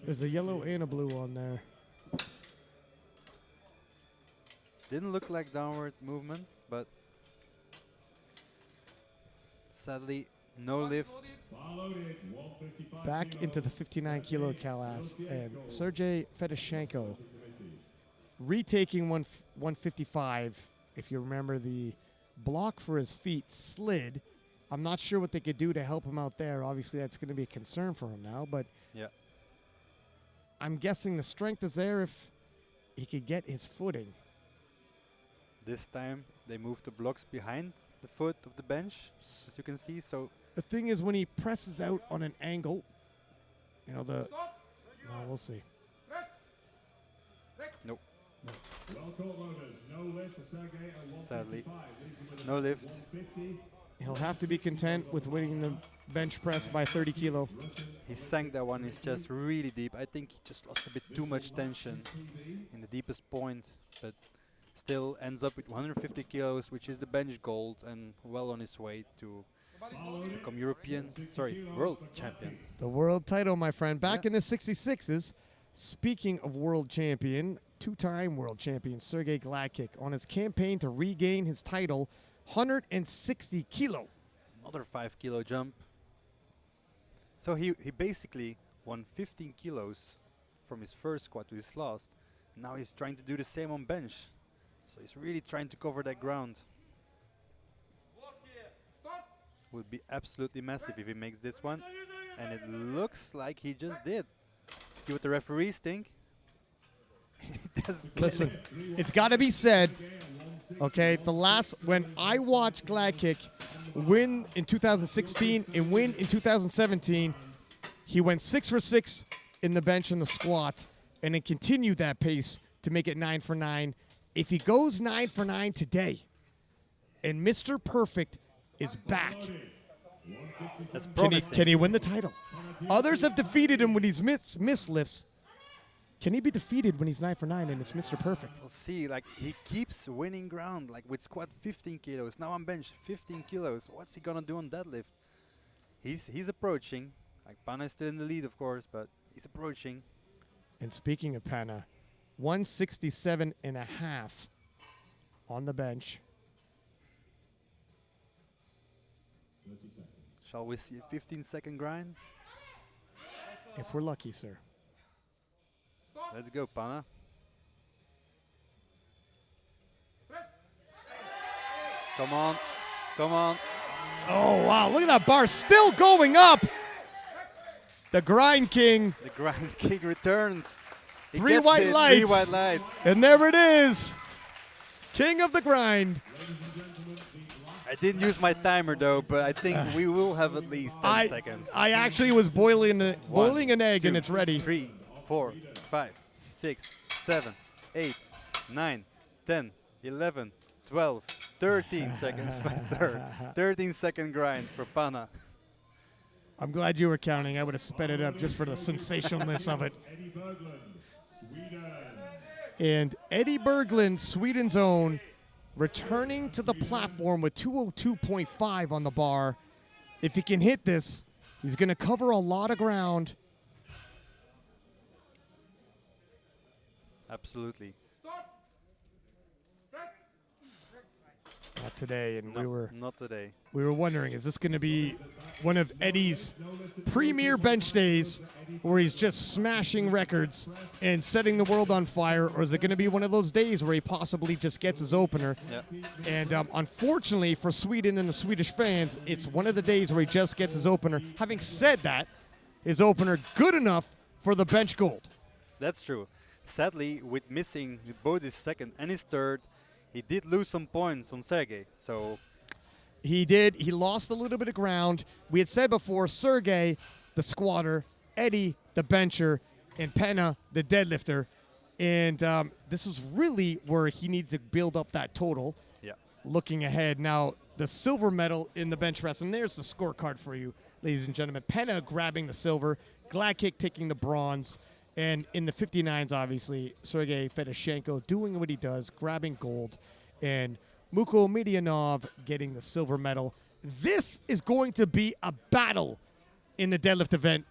Speaker 1: There's a yellow and a blue on there.
Speaker 2: Didn't look like downward movement, but sadly, no lift.
Speaker 1: Back into the 59 kilo Kalas, and Sergey Fedoshenko retaking 155. If you remember, the block for his feet slid. I'm not sure what they could do to help him out there. Obviously, that's going to be a concern for him now, but
Speaker 2: Yeah.
Speaker 1: I'm guessing the strength is there if he could get his footing.
Speaker 2: This time they moved the blocks behind the foot of the bench, as you can see. So
Speaker 1: The thing is, when he presses out on an angle, you know, we'll see.
Speaker 2: nope,
Speaker 3: Well caught, Rovers. No lift for Sergey at 155.
Speaker 2: Sadly,
Speaker 3: Leaves him with a
Speaker 2: no lift.
Speaker 3: 150.
Speaker 1: He'll have to be content with winning the bench press by 30 kilo.
Speaker 2: He sank that one. His chest really deep. I think he just lost a bit too much tension in the deepest point, but still ends up with 150 kilos, which is the bench gold, and well on his way to become world champion.
Speaker 1: The world title, my friend. Back
Speaker 2: Yeah.
Speaker 1: in the 66s, speaking of world champion, two-time world champion Sergey Gladkick on his campaign to regain his title, 160 kilo.
Speaker 2: Another 5 kilo jump. So he basically won 15 kilos from his first squat to his last. Now he's trying to do the same on bench. So he's really trying to cover that ground. Would be absolutely massive if he makes this one. And it looks like he just did. See what the referees think? He does
Speaker 1: Listen, it's got to be said, okay, when I watched Gladkick win in 2016 and win in 2017, he went 6 for 6 in the bench and the squat, and then continued that pace to make it 9 for 9. If he goes 9 for 9 today, and Mr. Perfect is back,
Speaker 2: That's
Speaker 1: can
Speaker 2: promising.
Speaker 1: he win the title? Others have defeated him when he's missed lifts. Can he be defeated when he's 9 for 9 and it's Mr. Perfect?
Speaker 2: We'll see, like he keeps winning ground, like with squat 15 kilos, now on bench 15 kilos. What's he gonna do on deadlift? He's approaching. Like Pana is still in the lead, of course, but he's approaching.
Speaker 1: And speaking of Pana, 167 and a half on the bench.
Speaker 2: Shall we see a 15-second grind?
Speaker 1: If we're lucky, sir.
Speaker 2: Let's go, Pana. Come on, come on.
Speaker 1: Oh, wow. Look at that bar still going up. The Grind King.
Speaker 2: The grind king returns. He
Speaker 1: Three
Speaker 2: gets
Speaker 1: white
Speaker 2: it,
Speaker 1: lights.
Speaker 2: 3 white lights.
Speaker 1: And there it is. King of the Grind.
Speaker 2: I didn't use my timer though, but I think we will have at least 10 seconds.
Speaker 1: I actually was boiling an egg,
Speaker 2: 2,
Speaker 1: and it's ready.
Speaker 2: 3, 4, 5, 6, 7, 8, 9, 10, 11, 12, 13 seconds. My third. 13-second grind for Pana.
Speaker 1: I'm glad you were counting. I would have sped it up just for the sensationalness of it.
Speaker 3: Eddie Berglund, Sweden.
Speaker 1: And Eddie Berglund, Sweden's own, returning to the platform with 202.5 on the bar. If he can hit this, he's going to cover a lot of ground.
Speaker 2: Absolutely.
Speaker 1: Not today, and
Speaker 2: No, not today.
Speaker 1: we were wondering, is this going to be one of Eddie's premier bench days where he's just smashing records and setting the world on fire, or is it going to be one of those days where he possibly just gets his opener?
Speaker 2: Yeah.
Speaker 1: And unfortunately for Sweden and the Swedish fans, it's one of the days where he just gets his opener. Having said that, his opener good enough for the bench gold.
Speaker 2: That's true. Sadly, with missing both his second and his third, he did lose some points on Sergey. So
Speaker 1: He did. He lost a little bit of ground. We had said before, Sergey, the squatter, Eddie, the bencher, and Pana, the deadlifter. And this was really where he needs to build up that total.
Speaker 2: yeah,
Speaker 1: Looking ahead now, the silver medal in the bench press, and there's the scorecard for you, ladies and gentlemen. Pana grabbing the silver, Gladkick taking the bronze, and in the 59s, obviously, Sergey Fedoshenko doing what he does, grabbing gold, and Muko Midyanov getting the silver medal. This is going to be a battle in the deadlift event.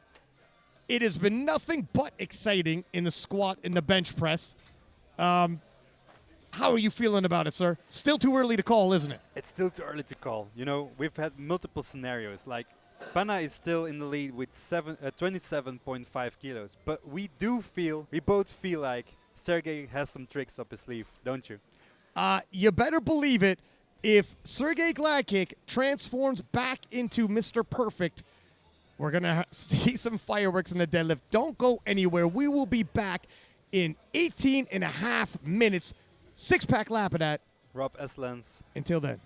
Speaker 1: It has been nothing but exciting in the squat and the bench press. How are you feeling about it, sir? Still too early to call, isn't it?
Speaker 2: it's still too early to call. You know, we've had multiple scenarios. Like Pana is still in the lead with 27.5 kilos, but we both feel like Sergey has some tricks up his sleeve, don't you?
Speaker 1: You better believe it. If Sergey Gladkick transforms back into Mr. Perfect, we're going to see some fireworks in the deadlift. Don't go anywhere. We will be back in 18 and a half minutes. Six-pack lap of that.
Speaker 2: Rob Eslens.
Speaker 1: Until then.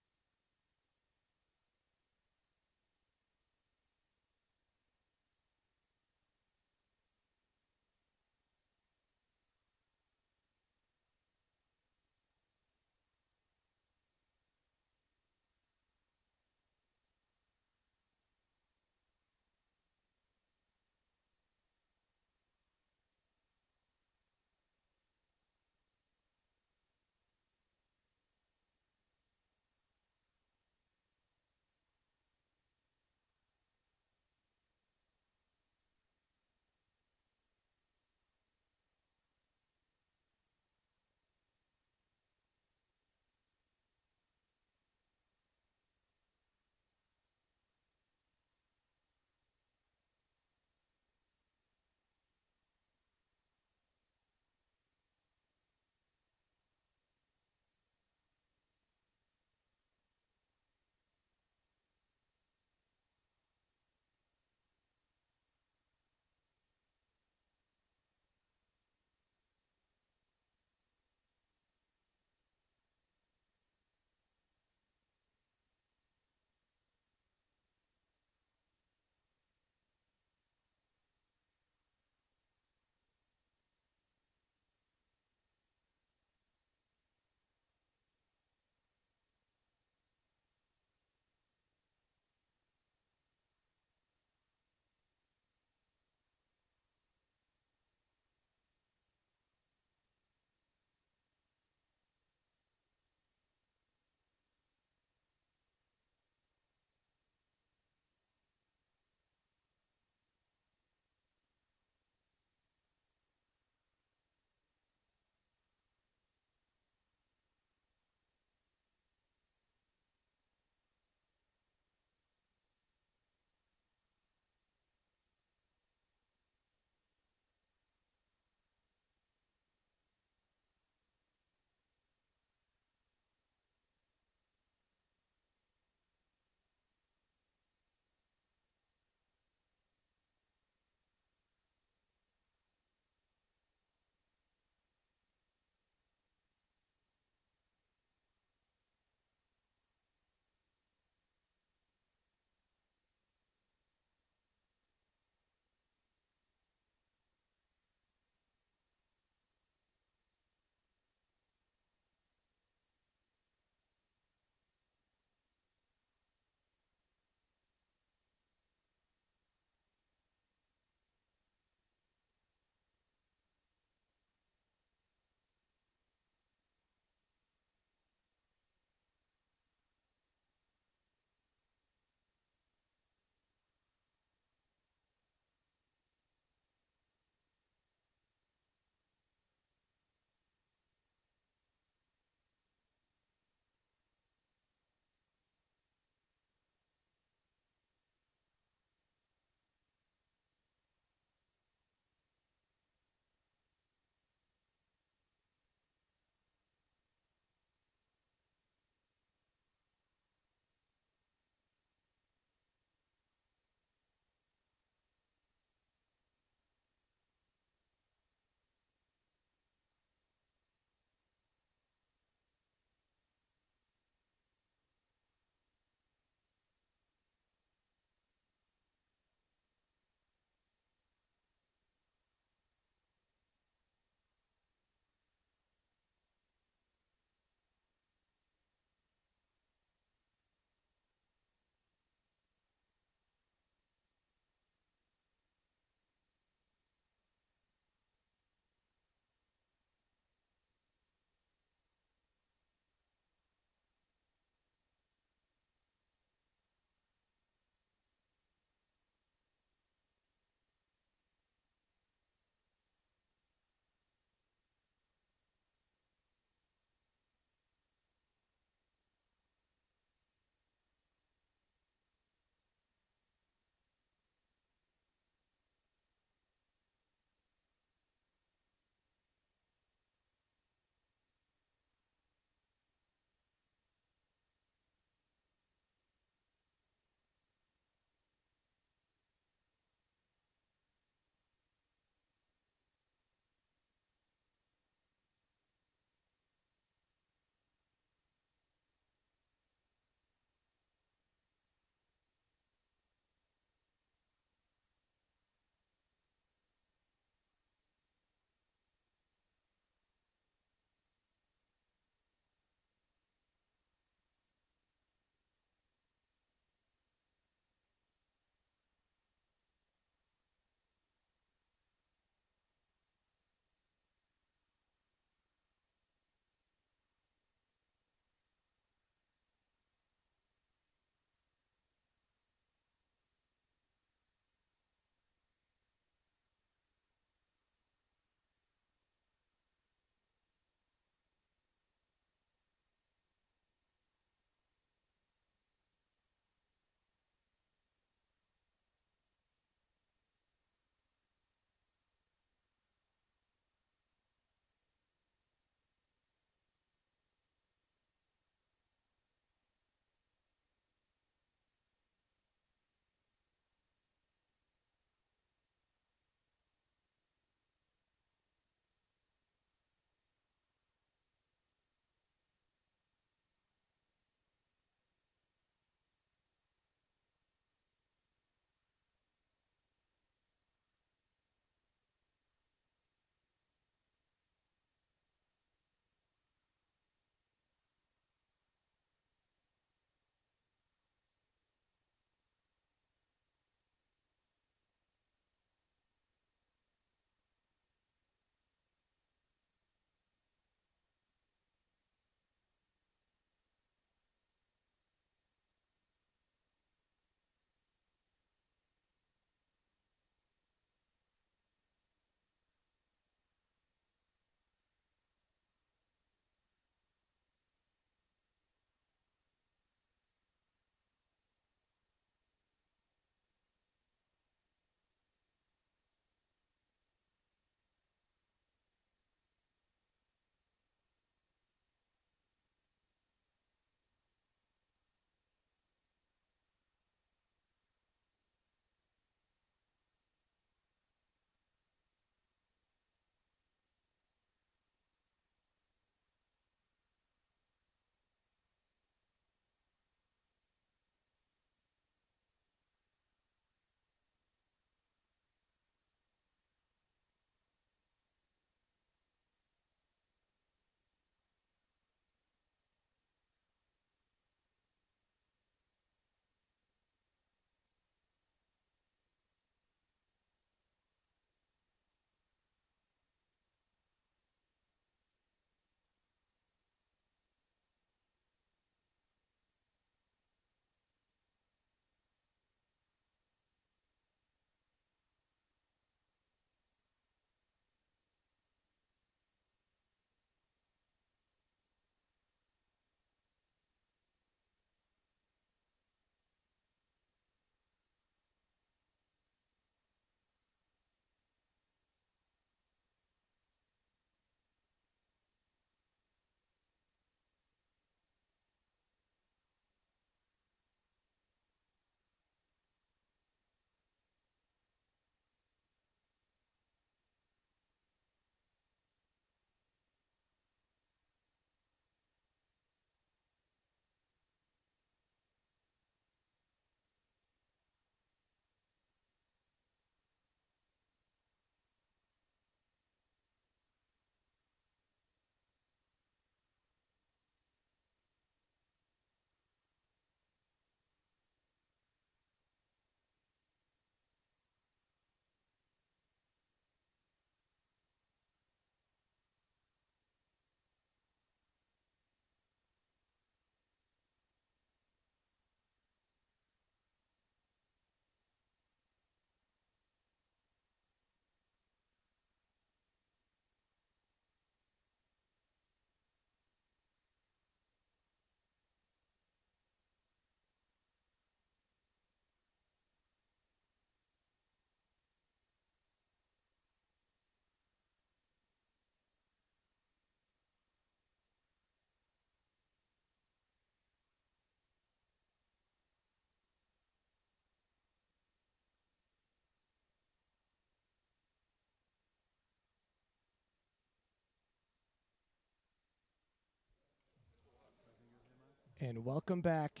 Speaker 1: And welcome back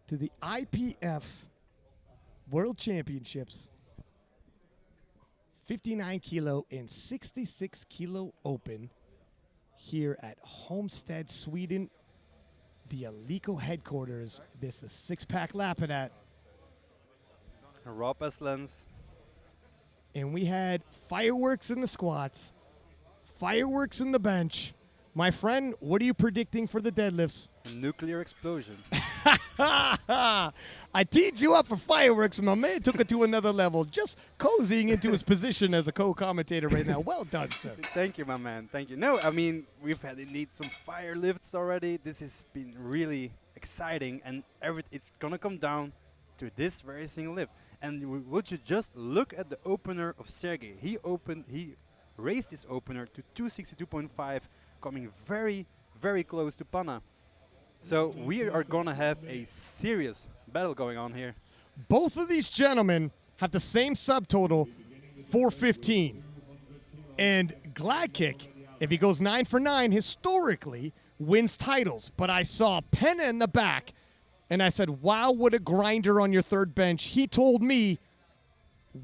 Speaker 1: to the IPF World Championships 59 kilo and 66 kilo open here at Homestead, Sweden, the Alico headquarters. This is six-pack Lapidat.
Speaker 2: Rob Eslens.
Speaker 1: And we had fireworks in the squats, fireworks in the bench. My friend, what are you predicting for the deadlifts?
Speaker 2: A nuclear explosion.
Speaker 1: I teed you up for fireworks, and my man took it to another level, just cozying into his position as a co-commentator right now. Well done, sir.
Speaker 2: Thank you, my man. Thank you. No, I mean, we've had indeed some fire lifts already. This has been really exciting, and it's going to come down to this very single lift. And would you just look at the opener of Sergey? He raised his opener to 262.5, coming very, very close to Panna. So we are going to have a serious battle going on here.
Speaker 1: Both of these gentlemen have the same subtotal, 415. And Gladkick, if he goes 9 for 9, historically wins titles. But I saw Penna in the back, and I said, wow, what a grinder on your third bench. He told me,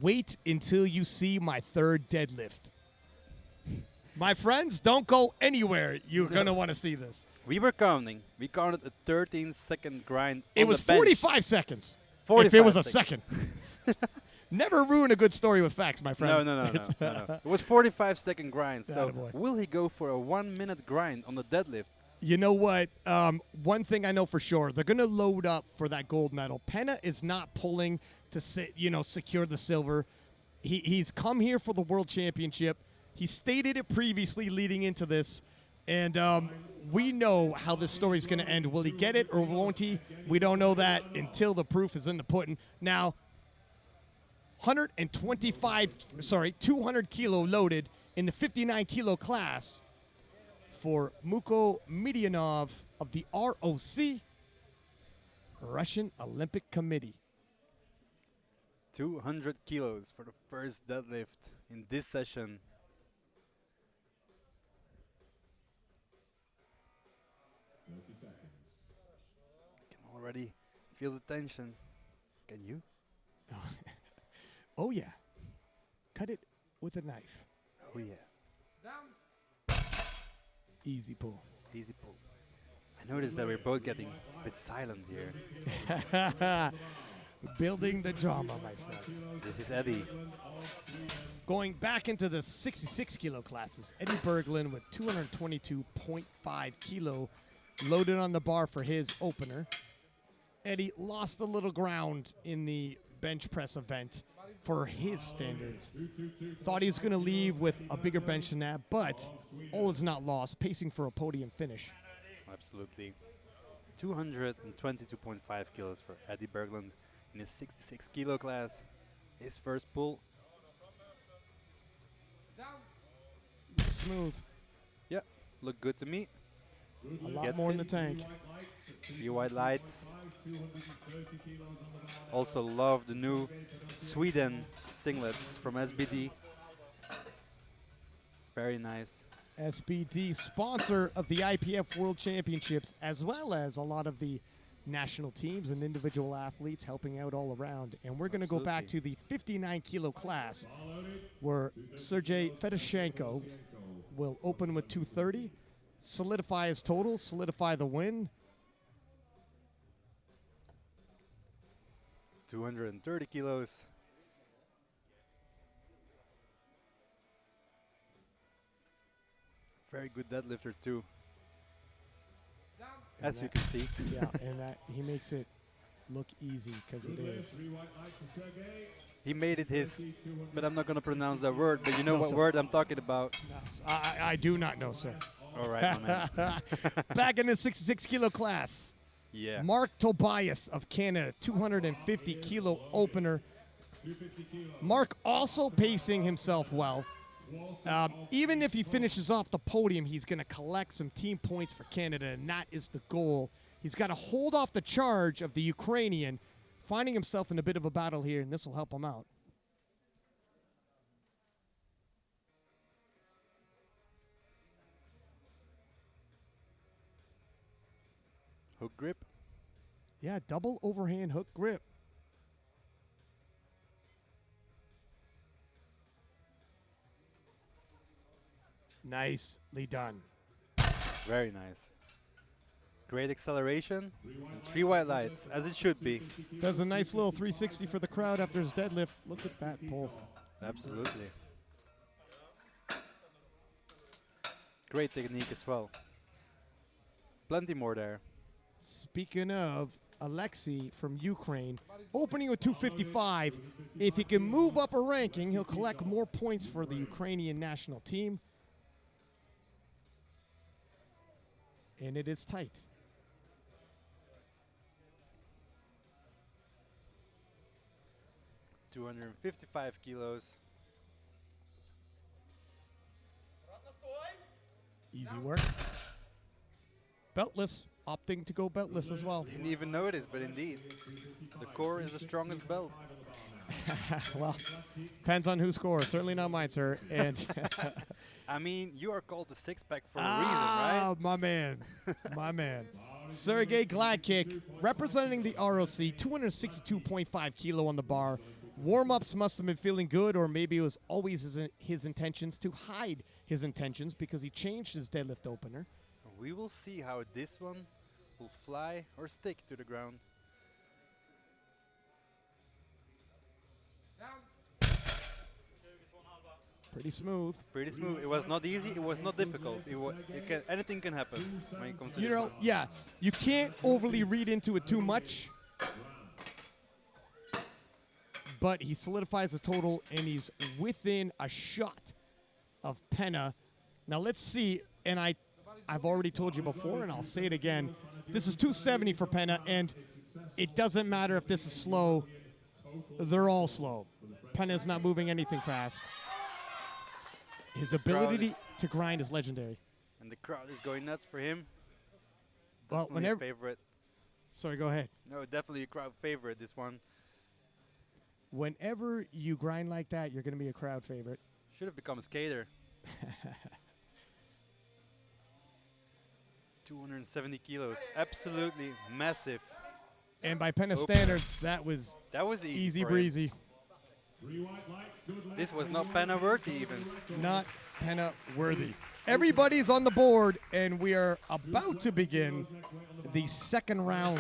Speaker 1: wait until you see my third deadlift. My friends, don't go anywhere. You're going to want to see this.
Speaker 2: We were counting. We counted a 13-second grind.
Speaker 1: It
Speaker 2: on
Speaker 1: was
Speaker 2: the bench.
Speaker 1: 45 seconds.
Speaker 2: 45
Speaker 1: if it was a
Speaker 2: seconds.
Speaker 1: second. Never ruin a good story with facts, my friend.
Speaker 2: No. It was 45-second grind. So
Speaker 1: Attaboy.
Speaker 2: will he go for a 1-minute grind on the deadlift?
Speaker 1: You know what? One thing I know for sure, they're going to load up for that gold medal. Penna is not pulling to secure the silver. He's come here for the world championship. He stated it previously leading into this. And we know how this story is going to end. Will he get it or won't he? We don't know that until the proof is in the pudding. Now, 200 kilo loaded in the 59 kilo class for Muko Midyanov of the ROC, Russian Olympic Committee.
Speaker 2: 200 kilos for the first deadlift in this session. Can already feel the tension. Can you?
Speaker 1: Oh, yeah. Cut it with a knife.
Speaker 2: Oh yeah.
Speaker 1: Easy pull.
Speaker 2: Easy pull. I noticed that we're both getting a bit silent here.
Speaker 1: Building the drama, my friend.
Speaker 2: This is Eddie.
Speaker 1: Going back into the 66 kilo classes, Eddie Berglund with 222.5 kilo loaded on the bar for his opener. Eddie lost a little ground in the bench press event for his standards. Thought he was going to leave with a bigger bench than that, but all is not lost, pacing for a podium finish.
Speaker 2: Absolutely. 222.5 kilos for Eddie Berglund in his 66 kilo class. His first pull.
Speaker 1: Smooth.
Speaker 2: Yeah, look good to me.
Speaker 1: A lot
Speaker 2: Gets
Speaker 1: more in
Speaker 2: it.
Speaker 1: the tank.
Speaker 2: Few white lights. Also love the new Sweden singlets from SBD. Very nice.
Speaker 1: SBD, sponsor of the IPF World Championships, as well as a lot of the national teams and individual athletes helping out all around. And we're going to go back to the 59 kilo class where Sergey Fedoshenko will open with 230, solidify his total, solidify the win.
Speaker 2: 230 kilos. Very good deadlifter too. As you can see.
Speaker 1: Yeah, and he makes it look easy because it is.
Speaker 2: He made it his, but I'm not going to pronounce that word, but you know
Speaker 1: No,
Speaker 2: what
Speaker 1: sir.
Speaker 2: word I'm talking about.
Speaker 1: I do not know, sir.
Speaker 2: All right, my man.
Speaker 1: Back in the 66 kilo class.
Speaker 2: Yeah.
Speaker 1: Mark Tobias of Canada, 250 kilo opener. Mark also pacing himself well. Even if he finishes off the podium, he's going to collect some team points for Canada, and that is the goal. He's got to hold off the charge of the Ukrainian, finding himself in a bit of a battle here, and this will help him out.
Speaker 2: Hook grip.
Speaker 1: Yeah, double overhand hook grip. Nicely done.
Speaker 2: Very nice. Great acceleration. And 3 white lights, as it should be.
Speaker 1: Does a nice little 360 for the crowd after his deadlift. Look at that pull.
Speaker 2: Absolutely. Great technique as well. Plenty more there.
Speaker 1: Speaking of Alexei from Ukraine, opening with 255. If he can move up a ranking, he'll collect more points for the Ukrainian national team. And it is tight.
Speaker 2: $255 kilos.
Speaker 1: Easy work. Beltless, opting to go beltless as well.
Speaker 2: Didn't even notice, but indeed, the core is the strongest belt.
Speaker 1: Well, depends on who scores. Certainly not mine, sir. And
Speaker 2: I mean, you are called the six-pack for a reason, right?
Speaker 1: my man, my man. Sergey Gladkick, representing the ROC, 262.5 kilo on the bar. Warm-ups must have been feeling good, or maybe it was always his intentions to hide his intentions because he changed his deadlift opener.
Speaker 2: We will see how this one will fly or stick to the ground.
Speaker 1: Pretty smooth.
Speaker 2: Pretty smooth. It was not easy. It was not difficult. Anything can happen when it comes to
Speaker 1: You
Speaker 2: this
Speaker 1: know,
Speaker 2: one.
Speaker 1: yeah, you can't overly read into it too much. But he solidifies the total, and he's within a shot of Penna. Now let's see, and I've already told you before, and I'll say it again. This is 270 for Penna, and it doesn't matter if this is slow. They're all slow. Penna's not moving anything fast. His ability to grind is legendary.
Speaker 2: And the crowd is going nuts for him.
Speaker 1: Well,
Speaker 2: Definitely
Speaker 1: whenever.
Speaker 2: a favorite.
Speaker 1: Sorry, go ahead.
Speaker 2: No, definitely a crowd favorite, this one.
Speaker 1: Whenever you grind like that, you're going to be a crowd favorite.
Speaker 2: Should have become a skater. 270 kilos. Absolutely massive.
Speaker 1: And by Penna
Speaker 2: Opener.
Speaker 1: standards, that was
Speaker 2: Easy for him.
Speaker 1: breezy.
Speaker 2: This was not Penna worthy even.
Speaker 1: Not Penna worthy. Everybody's on the board, and we are about to begin the second round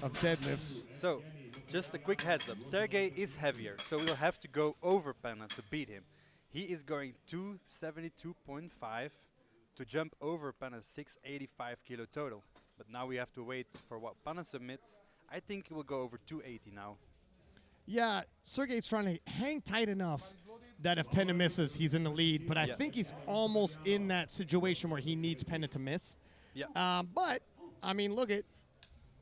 Speaker 1: of deadlifts.
Speaker 2: So, just a quick heads up. Sergey is heavier, so we'll have to go over Penna to beat him. He is going 272.5 to jump over Penna's 685 kilo total. But now we have to wait for what Penna submits. I think he will go over 280 now.
Speaker 1: Yeah, Sergey's trying to hang tight enough that if Penna misses, he's in the lead. But I
Speaker 2: Yeah.
Speaker 1: think he's almost in that situation where he needs Penna to miss.
Speaker 2: Yeah.
Speaker 1: But, I mean, look at,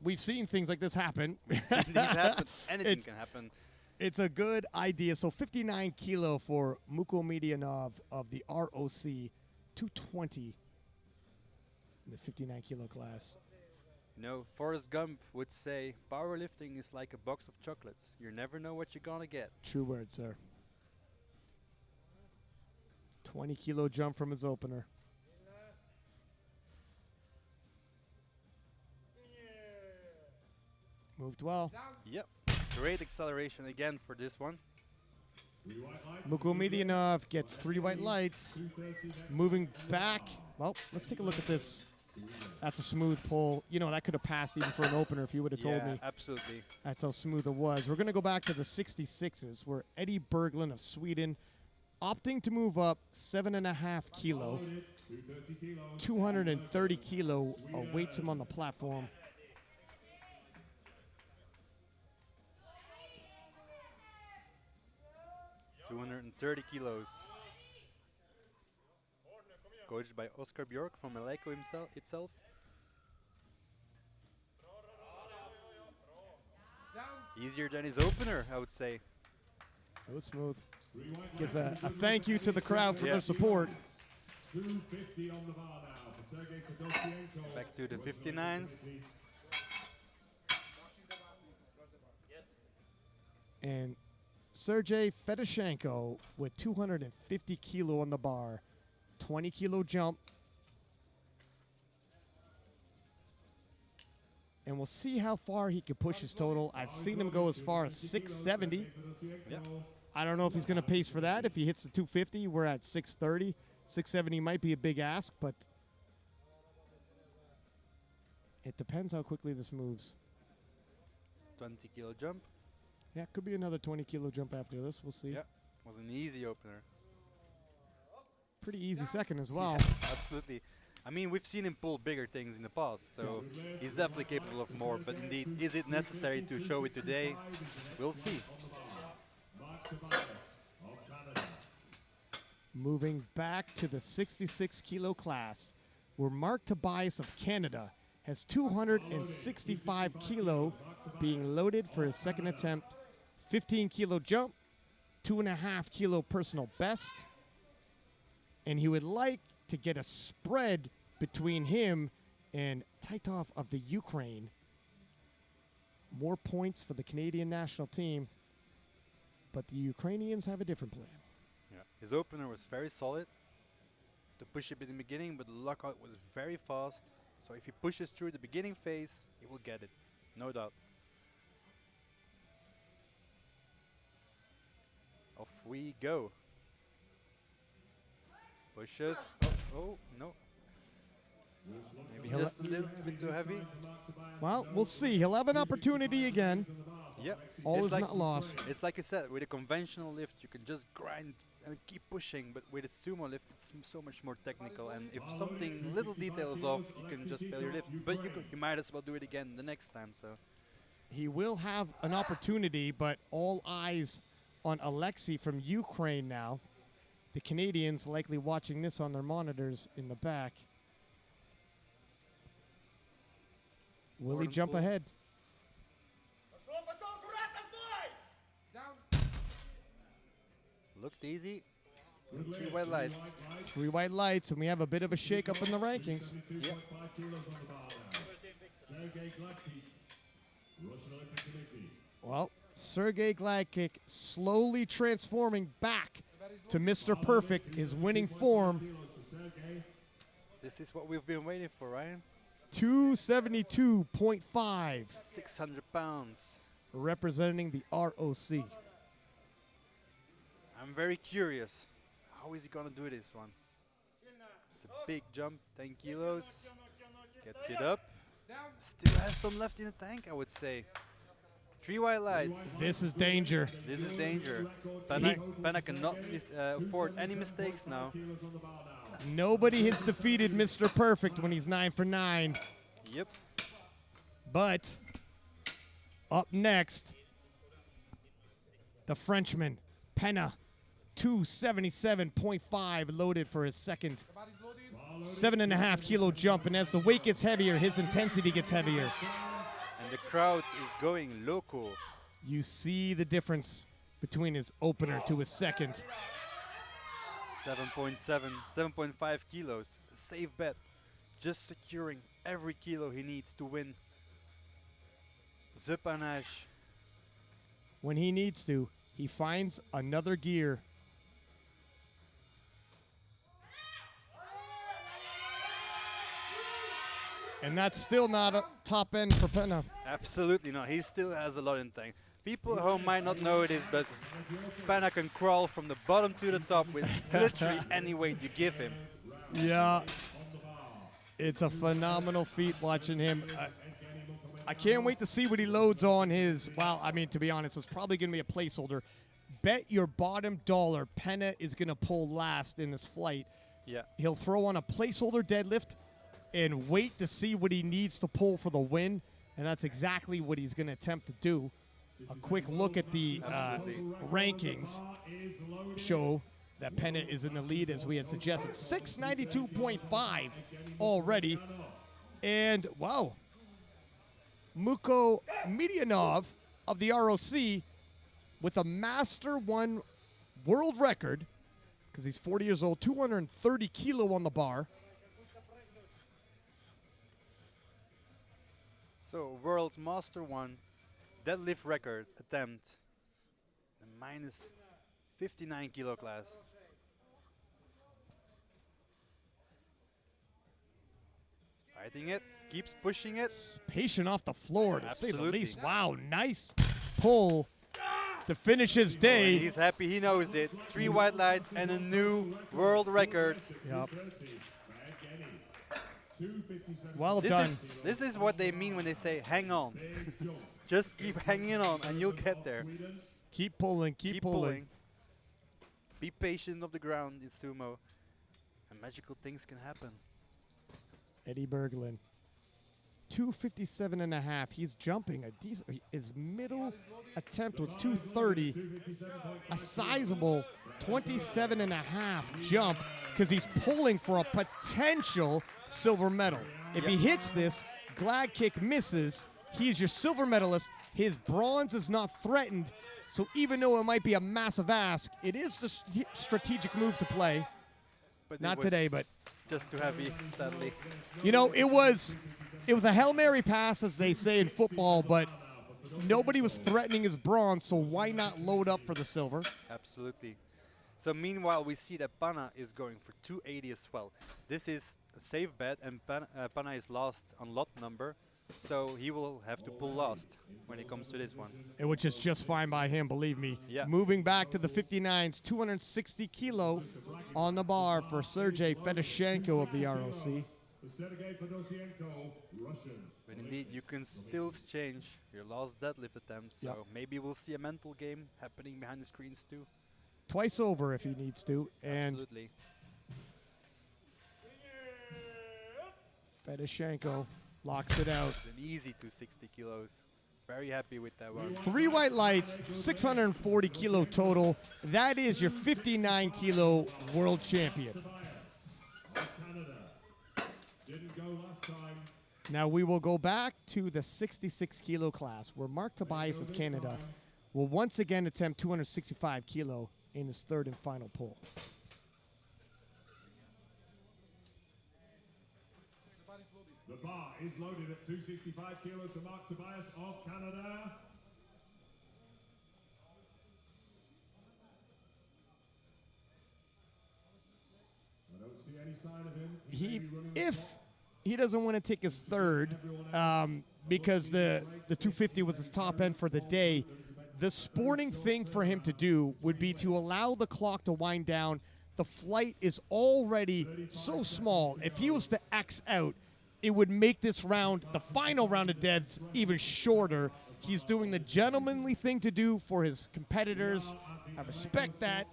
Speaker 1: we've seen things like this happen.
Speaker 2: These happen. Anything
Speaker 1: It's-
Speaker 2: can happen.
Speaker 1: It's a good idea. So 59 kilo for Mukhomedyanov of the ROC, 220 in the 59 kilo class.
Speaker 2: You know, Forrest Gump would say, powerlifting is like a box of chocolates. You never know what you're gonna get.
Speaker 1: True word, sir. 20 kilo jump from his opener. Moved well.
Speaker 2: Yep. Great acceleration again for this one.
Speaker 1: Mukhomedyanov gets 3 white lights. Moving back. Well, let's take a look at this. That's a smooth pull. You know, that could have passed even for an opener if you would have told
Speaker 2: Yeah,
Speaker 1: me.
Speaker 2: absolutely.
Speaker 1: That's how smooth it was. We're going to go back to the 66s, where Eddie Berglund of Sweden, opting to move up 7.5 kilo. 230 kilo awaits him on the platform.
Speaker 2: $230 kilos. Coached by Oscar Bjork from Maleko itself. Easier than his opener, I would say.
Speaker 1: It was smooth. Gives a thank you to the crowd for
Speaker 2: Yeah.
Speaker 1: their support.
Speaker 3: 250 on the bar now for Sergey Fedoshenko.
Speaker 2: Back to the 59s.
Speaker 1: And Sergey Fedoshenko with 250 kilo on the bar. 20 kilo jump. and we'll see how far he can push his total. I've seen him go as far as 670.
Speaker 2: Yeah.
Speaker 1: I don't know if he's going to pace for that. If he hits the 250, we're at 630. 670 might be a big ask, but it depends how quickly this moves.
Speaker 2: 20 kilo jump.
Speaker 1: Yeah, could be another 20 kilo jump after this. We'll see.
Speaker 2: Yeah. Was an easy opener.
Speaker 1: Pretty easy second as well.
Speaker 2: Yeah, absolutely. I mean, we've seen him pull bigger things in the past, so he's definitely capable of more. But indeed, is it necessary to show it today? We'll see.
Speaker 1: Moving back to the 66 kilo class, where Mark Tobias of Canada has 265 kilo being loaded for his second attempt. 15 kilo jump, 2.5 kilo personal best. And he would like to get a spread between him and Titov of the Ukraine. More points for the Canadian national team, but the Ukrainians have a different plan.
Speaker 2: Yeah. His opener was very solid. To push a bit in the beginning, but the lockout was very fast. So if he pushes through the beginning phase, he will get it, no doubt. Off we go. Pushes. Oh, no. Maybe just a little bit too heavy.
Speaker 1: Well, we'll see. He'll have an opportunity again.
Speaker 2: Yeah.
Speaker 1: All
Speaker 2: It's
Speaker 1: is
Speaker 2: like-
Speaker 1: not lost.
Speaker 2: It's like you said, with a conventional lift, you can just grind and keep pushing, but with a sumo lift, it's so much more technical. And if something, little detail is off, you can just fail your lift. But you might as well do it again the next time. So
Speaker 1: He will have an opportunity, but all eyes on Alexei from Ukraine now. The Canadians likely watching this on their monitors in the back. Will he
Speaker 2: Gordon
Speaker 1: jump
Speaker 2: pull.
Speaker 1: ahead?
Speaker 2: looked easy. 3 white lights.
Speaker 1: 3 white lights, and we have a bit of a shake-up in the rankings.
Speaker 2: Yeah.
Speaker 1: Well, Sergei Gladkick slowly transforming back to Mr. Perfect, his winning form.
Speaker 2: This is what we've been waiting for, Ryan.
Speaker 1: 272.5,
Speaker 2: 600 pounds.
Speaker 1: representing the ROC.
Speaker 2: I'm very curious. How is he gonna do this one? It's a big jump, 10 kilos. Gets it up. Still has some left in the tank, I would say. 3 white lights.
Speaker 1: This is danger.
Speaker 2: This is danger. Penna cannot afford any mistakes now.
Speaker 1: Nobody has defeated Mr. Perfect when he's 9 for 9.
Speaker 2: Yep.
Speaker 1: But up next, the Frenchman, Penna, 277.5 loaded for his second 7.5 kilo jump. And as the weight gets heavier, his intensity gets heavier.
Speaker 2: And the crowd is going loco.
Speaker 1: You see the difference between his opener to his second.
Speaker 2: 7.5 kilos. A safe bet. Just securing every kilo he needs to win. The panache.
Speaker 1: When he needs to, he finds another gear. And that's still not a top end for Penna.
Speaker 2: Absolutely not. He still has a lot in tank. People at home might not know this, but Penna can crawl from the bottom to the top with literally any weight you give him.
Speaker 1: Yeah. It's a phenomenal feat watching him. I can't wait to see what he loads on his. Well, I mean, to be honest, it's probably going to be a placeholder. Bet your bottom dollar Penna is going to pull last in this flight.
Speaker 2: Yeah.
Speaker 1: He'll throw on a placeholder deadlift and wait to see what he needs to pull for the win. And that's exactly what he's going to attempt to do. A quick look at the rankings show that Penna is in the lead, as we had suggested. 692.5 already. And, wow, Muko Medianov of the ROC with a Master 1 world record, because he's 40 years old, 230 kilo on the bar.
Speaker 2: So, World Master 1 deadlift record attempt. The minus 59 kilo class. Fighting it. keeps pushing it.
Speaker 1: Patient off the floor, to say the
Speaker 2: Absolutely.
Speaker 1: least. Wow, nice pull to finish his day.
Speaker 2: He's happy, he knows it. 3 white lights and a new world record.
Speaker 1: Yep. Well
Speaker 2: This
Speaker 1: done.
Speaker 2: this is what they mean when they say hang on. Just keep hanging on and you'll get there.
Speaker 1: Keep pulling, keep pulling.
Speaker 2: Be patient of the ground in sumo, and magical things can happen.
Speaker 1: Eddie Berglund. 257 and a half. He's jumping a decent. His middle attempt was 230. A sizable 27 and a half jump because he's pulling for a potential silver medal. If he hits this, glad kick misses. He is your silver medalist. His bronze is not threatened. So even though it might be a massive ask, it is the strategic move to play.
Speaker 2: But
Speaker 1: Not
Speaker 2: it was
Speaker 1: today, but
Speaker 2: just too heavy, sadly.
Speaker 1: you know, it was a Hail Mary pass, as they say in football, but nobody was threatening his bronze, so why not load up for the silver?
Speaker 2: Absolutely. So meanwhile, we see that Pana is going for 280 as well. This is a safe bet, and Pana is last on lot number, so he will have to pull last when it comes to this one.
Speaker 1: Which is just fine by him, believe me.
Speaker 2: Yeah.
Speaker 1: Moving back to the 59s, 260 kilo on the bar for Sergey Fedoshenko of the ROC.
Speaker 3: Sergei Fedoshenko, Russian.
Speaker 2: But indeed, you can still change your last deadlift attempt, so
Speaker 1: Yep.
Speaker 2: maybe we'll see a mental game happening behind the screens too.
Speaker 1: Twice over if he needs to. And
Speaker 2: Absolutely.
Speaker 1: Fedoshenko locks it out.
Speaker 2: An easy 260 kilos. Very happy with that one.
Speaker 1: 3 white lights, 640 kilo total. That is your 59 kilo world champion.
Speaker 3: Canada. Didn't go last time.
Speaker 1: Now we will go back to the 66 kilo class where Mark Tobias of Canada will once again attempt 265 kilo in his third and final pull.
Speaker 3: The bar is loaded at 265 kilos to Mark Tobias of Canada. I don't see any sign of him. may be running
Speaker 1: If he doesn't want to take his third, because the 250 was his top end for the day, the sporting thing for him to do would be to allow the clock to wind down. The flight is already so small. If he was to X out, it would make this round, the final round of deaths, even shorter. He's doing the gentlemanly thing to do for his competitors. I respect that.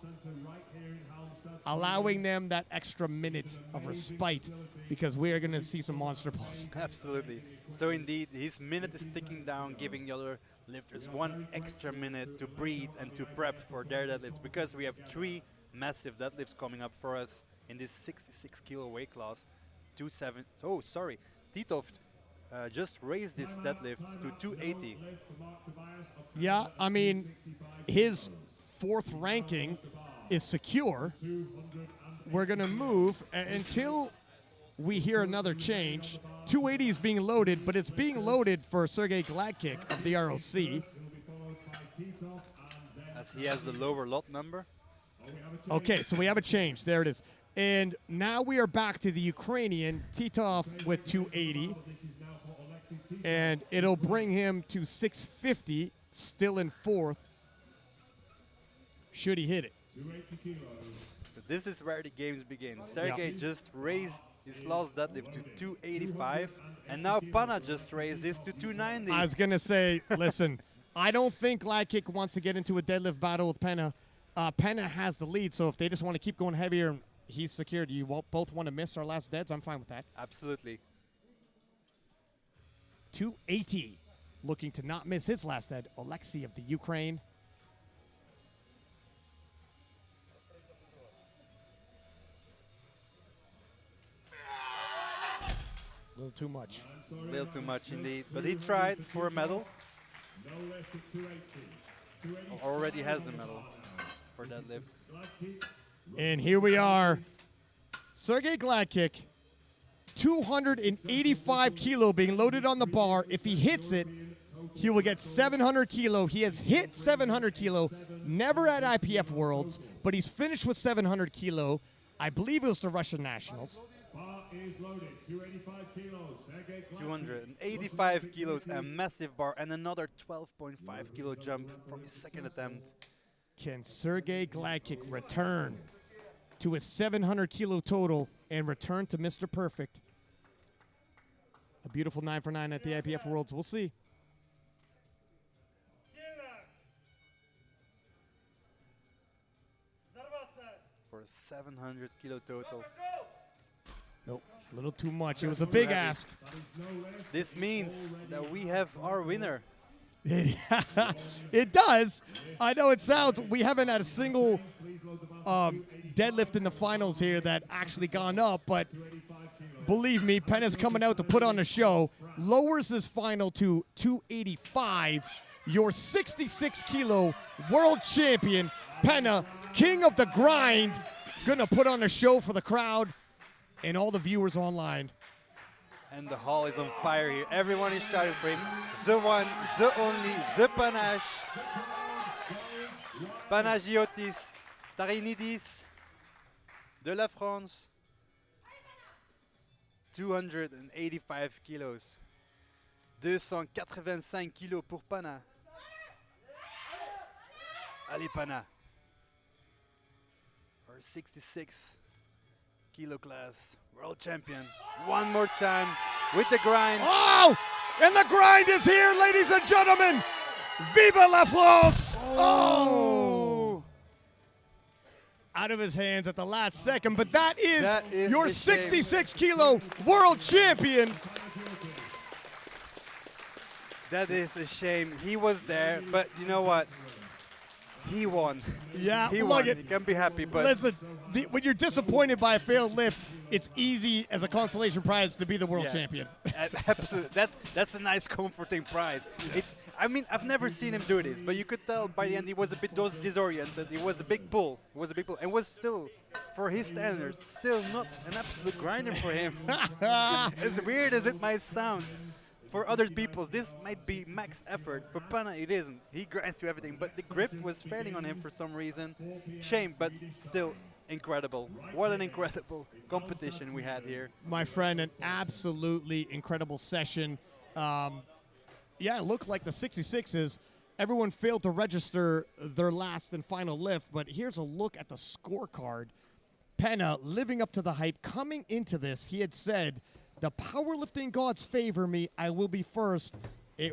Speaker 1: Allowing them that extra minute of respite because we are going to see some monster balls.
Speaker 2: Absolutely. So indeed, his minute is ticking down, giving the other lifters 1 extra minute to breathe and to prep for their deadlifts, because we have 3 massive deadlifts coming up for us in this 66 kilo weight class. Oh, sorry. Titov just raised this deadlift to 280.
Speaker 1: Yeah, I mean, his 4th ranking is secure. We're going to move until we hear another change. 280 is being loaded, but it's being loaded for Sergey Gladkick of the ROC.
Speaker 2: As he has the lower lot number.
Speaker 1: Okay, so we have a change. There it is. And now we are back to the Ukrainian, Titov with 280. And it'll bring him to 650, still in 4th, should he hit it.
Speaker 2: But this is where the games begin. Sergey just raised his last deadlift to 285, and now Pana just raised this to 290.
Speaker 1: I was going to say, listen, I don't think Gladkick wants to get into a deadlift battle with Penna. Penna has the lead, so if they just want to keep going heavier and he's secured, you both want to miss our last deads, I'm fine with that.
Speaker 2: Absolutely.
Speaker 1: 280, looking to not miss his last dead, Alexei of the Ukraine. A little too much.
Speaker 2: A little too much indeed. But he tried for a medal. Already has the medal for deadlift.
Speaker 1: And here we are. Sergey Gladkick, 285 kilo being loaded on the bar. If he hits it, he will get 700 kilo. He has hit 700 kilo, never at IPF Worlds, but he's finished with 700 kilo. I believe it was the Russian Nationals.
Speaker 3: is loaded. 285 kilos. Sergey Gladkin.
Speaker 2: 285 kilos, a massive bar, and another 12.5 kilo jump from his second attempt.
Speaker 1: Can Sergey Gladkick return to a 700 kilo total and return to Mr. Perfect? A beautiful 9 for 9 at the IPF Worlds. We'll see.
Speaker 2: For a 700 kilo total.
Speaker 1: Nope, a little too much. It was
Speaker 2: Just
Speaker 1: a
Speaker 2: too
Speaker 1: big
Speaker 2: heavy.
Speaker 1: ask.
Speaker 2: This means that we have our winner.
Speaker 1: It does. I know it sounds. We haven't had a single deadlift in the finals here that actually gone up, but believe me, Penna's coming out to put on a show. Lowers his final to 285. Your 66 kilo world champion, Penna, king of the grind, gonna put on a show for the crowd and all the viewers online.
Speaker 2: And the hall is on fire here. Everyone is shouting for him. The one, the only, the panache. Panagiotis, Tarinidis, de la France. 285 kilos. 285 kilos pour Pana. Allez, Pana. Our 66 kilo class world champion. One more time with the grind.
Speaker 1: Oh! And the grind is here, ladies and gentlemen. Viva la France! Oh! Out of his hands at the last second, but that is your
Speaker 2: a shame.
Speaker 1: 66 kilo world champion.
Speaker 2: That is a shame. He was there, but you know what? He won.
Speaker 1: Yeah,
Speaker 2: He
Speaker 1: look
Speaker 2: won.
Speaker 1: it.
Speaker 2: He can be happy, but
Speaker 1: Listen, when you're disappointed by a failed lift, it's easy as a consolation prize to be the world
Speaker 2: yeah,
Speaker 1: champion.
Speaker 2: Absolutely. That's a nice, comforting prize. I mean, I've never seen him do this, but you could tell by the end he was a bit disoriented. It was a big pull. And was still, for his standards, still not an absolute grinder for him. As weird as it might sound, for other people, this might be max effort. For Pana, it isn't. He grinds through everything, but the grip was failing on him for some reason. Shame, but still incredible. What an incredible competition we had here.
Speaker 1: My friend, an absolutely incredible session. Yeah, it looked like the 66s. Everyone failed to register their last and final lift, but here's a look at the scorecard. Penna living up to the hype. Coming into this, he had said, the powerlifting gods favor me. I will be first. The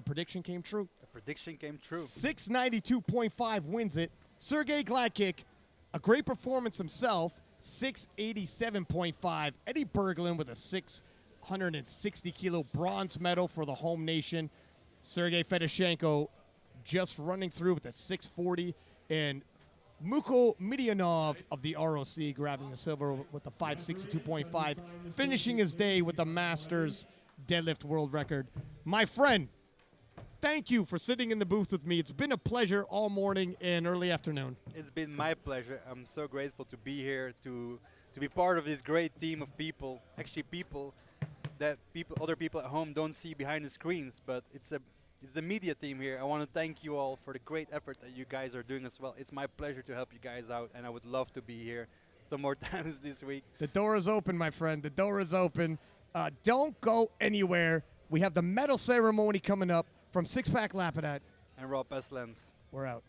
Speaker 1: prediction came true.
Speaker 2: The prediction came true.
Speaker 1: 692.5 wins it. Sergey Gladkick, a great performance himself. 687.5. Eddie Berglund with a 660 kilo bronze medal for the home nation. Sergey Fedoshenko just running through with a 640. And Muko Midyanov of the ROC grabbing the silver with the 562.5, finishing his day with the Masters deadlift world record. My friend, thank you for sitting in the booth with me. It's been a pleasure all morning and early afternoon.
Speaker 2: It's been my pleasure. I'm so grateful to be here, to be part of this great team of people. Actually, other people at home don't see behind the screens, but it's the media team here. I want to thank you all for the great effort that you guys are doing as well. It's my pleasure to help you guys out, and I would love to be here some more times this week.
Speaker 1: The door is open, my friend. The door is open. Don't go anywhere. We have the medal ceremony coming up from Six Pack Lapidat.
Speaker 2: And Rob Eslands.
Speaker 1: We're out.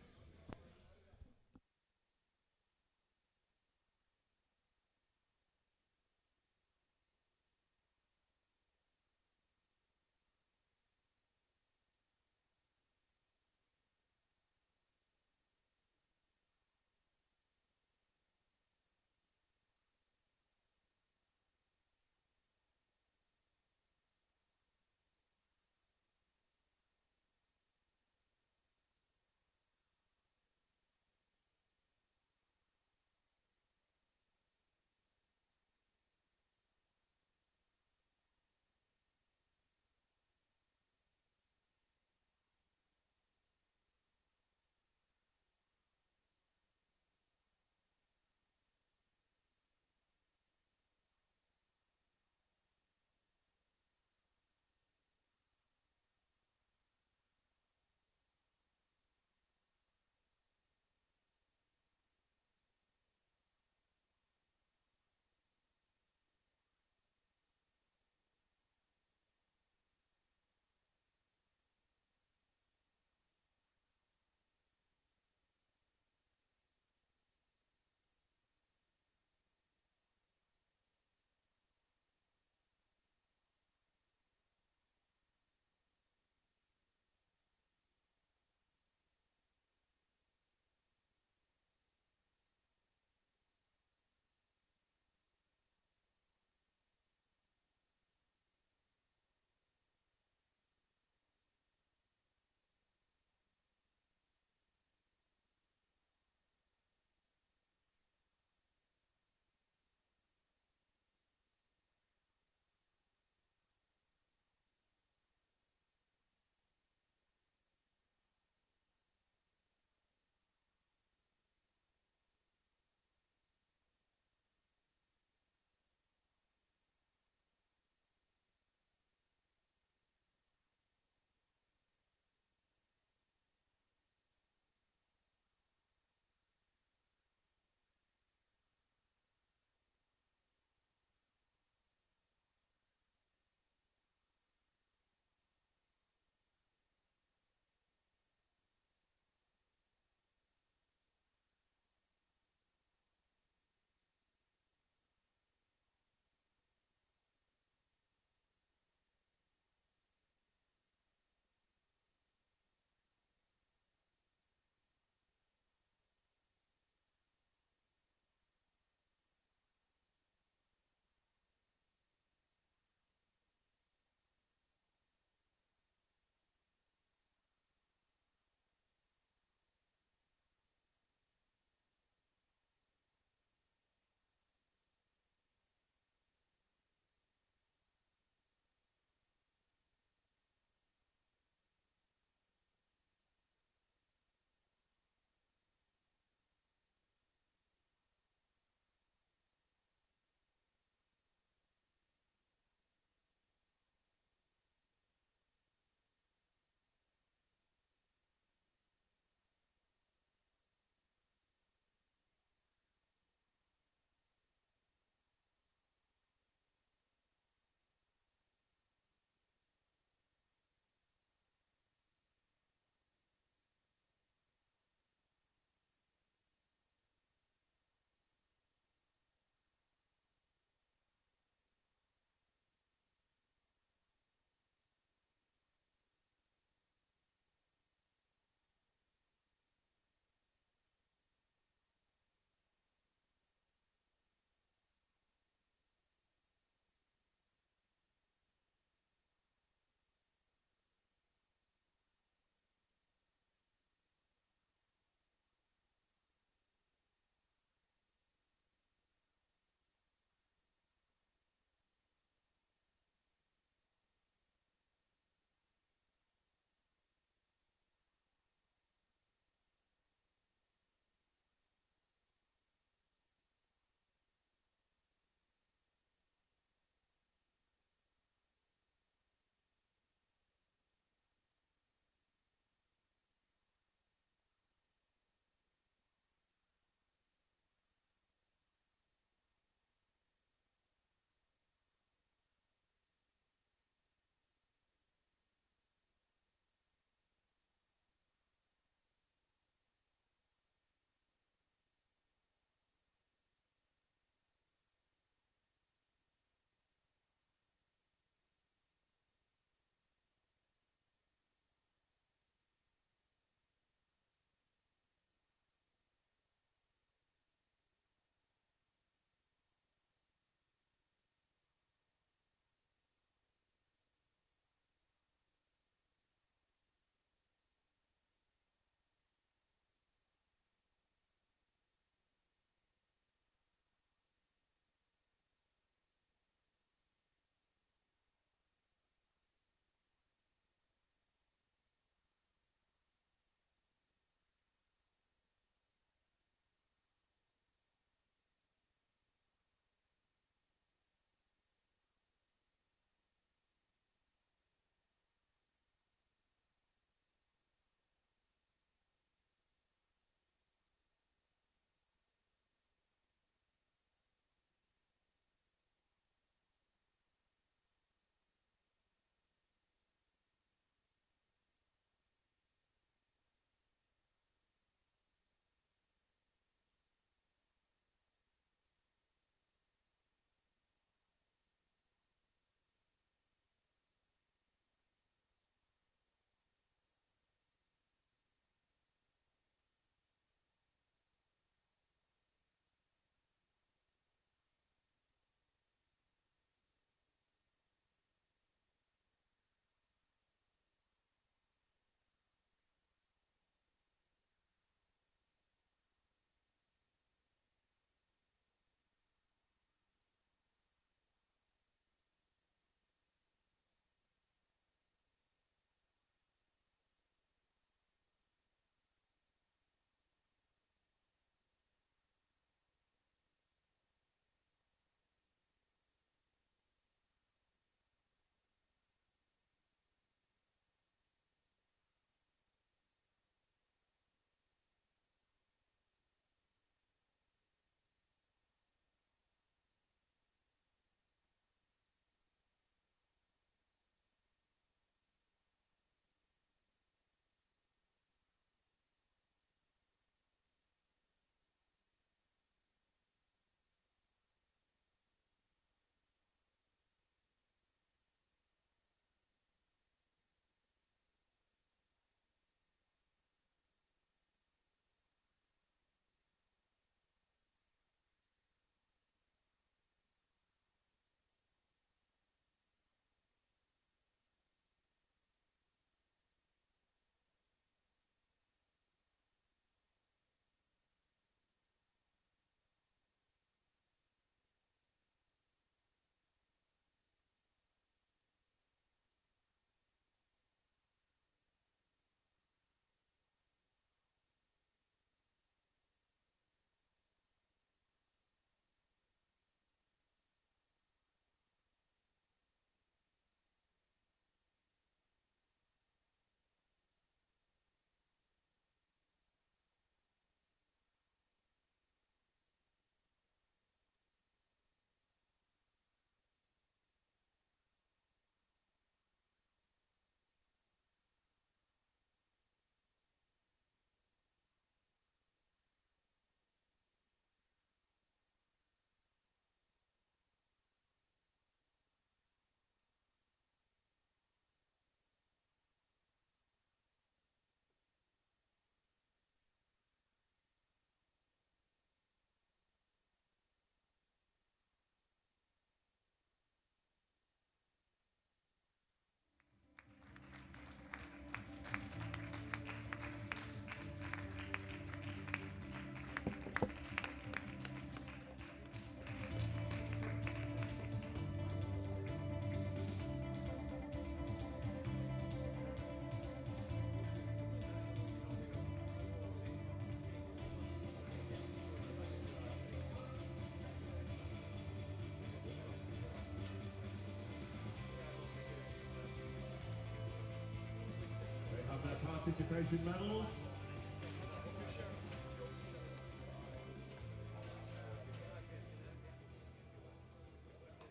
Speaker 3: participation medals.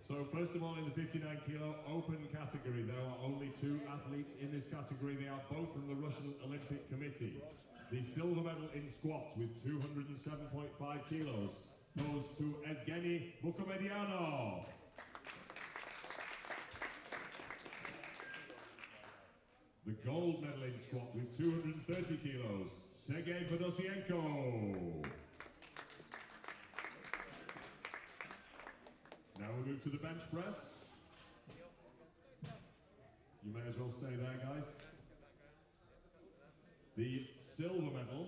Speaker 3: So first of all, in the 59 kilo open category, there are only 2 athletes in this category. They are both from the Russian Olympic Committee. The silver medal in squat with 207.5 kilos goes to Evgeny Mukhomedyanov. The gold medal in squat with 230 kilos, Sergei Fedosienko. Now we move to the bench press. You may as well stay there, guys. The silver medal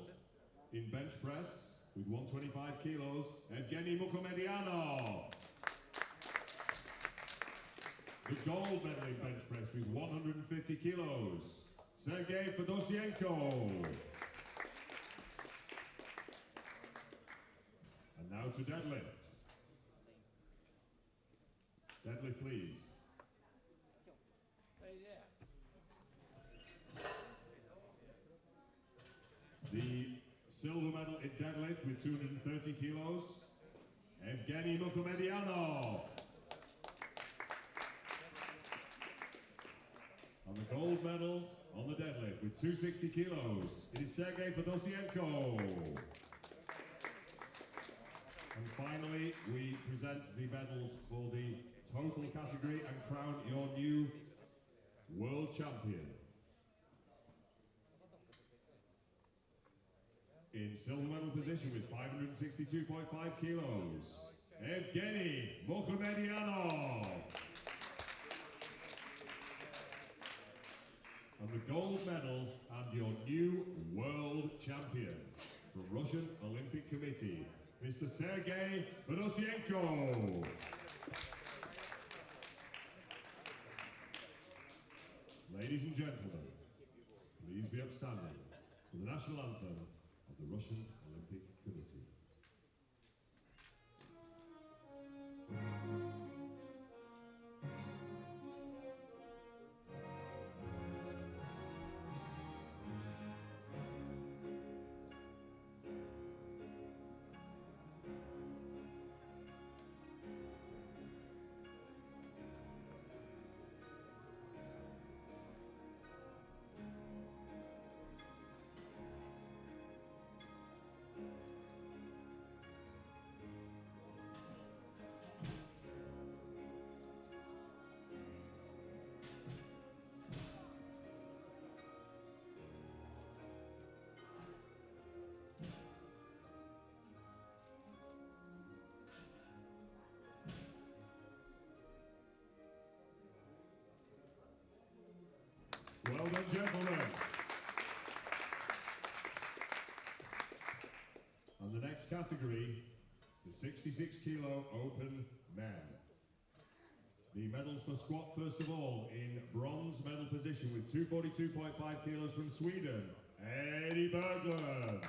Speaker 3: in bench press with 125 kilos, Evgeny Mukhomedyanov. The gold medal in bench press with 150 kilos, Sergei Fedosienko. And now to deadlift. Deadlift, please. The silver medal in deadlift with 230 kilos, Evgeny Mukhomedyanov. And the gold medal on the deadlift with 260 kilos, it is Sergei Fedosienko. And finally, we present the medals for the total category and crown your new world champion. In silver medal position with 562.5 kilos, Evgeny Mukhomedyanov. And the gold medal and your new world champion from Russian Olympic Committee, Mr. Sergei Fedosienko. Ladies and gentlemen, please be upstanding for the national anthem of the Russian Olympic Committee. Well done, gentlemen. And the next category, the 66 kilo open men. The medals for squat, first of all, in bronze medal position with 242.5 kilos from Sweden, Eddie Berglund.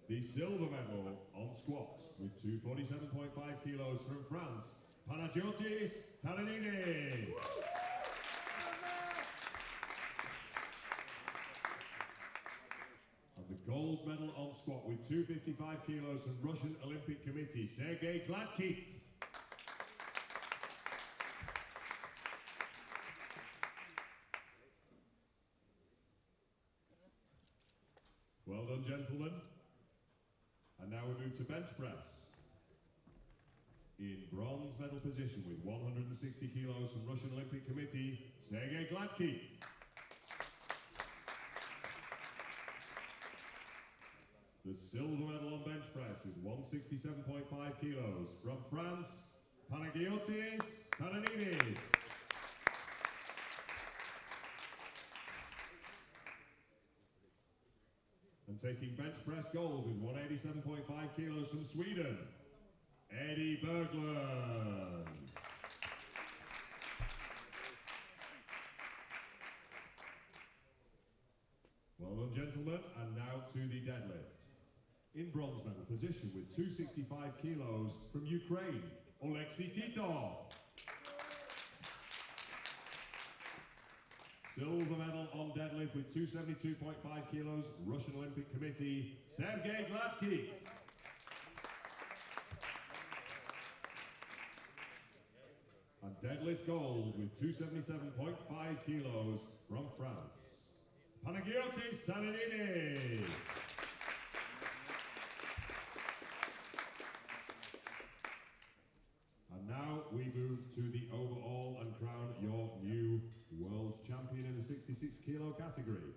Speaker 3: The silver medal on squats with 247.5 kilos from France, Panagiotis Taranidis. And the gold medal on squat with 255 kilos from Russian Olympic Committee, Sergei Gladky. Well done, gentlemen. And now we move to bench press. In bronze medal position with 160 kilos from Russian Olympic Committee, Sergei Gladky. The silver medal on bench press with 167.5 kilos from France, Panagiotis Taranidis. And taking bench press gold with 187.5 kilos from Sweden, Eddie Berglund. Well done, gentlemen, and now to the deadlift. In bronze medal position with 265 kilos from Ukraine, Oleksiy Titov. Silver medal on deadlift with 272.5 kilos, Russian Olympic Committee, Sergei Gladkik. And deadlift gold with 277.5 kilos from France, Panagiotis Tsanidis. And now we move to the overall and crown your new world champion in the 66 kilo category.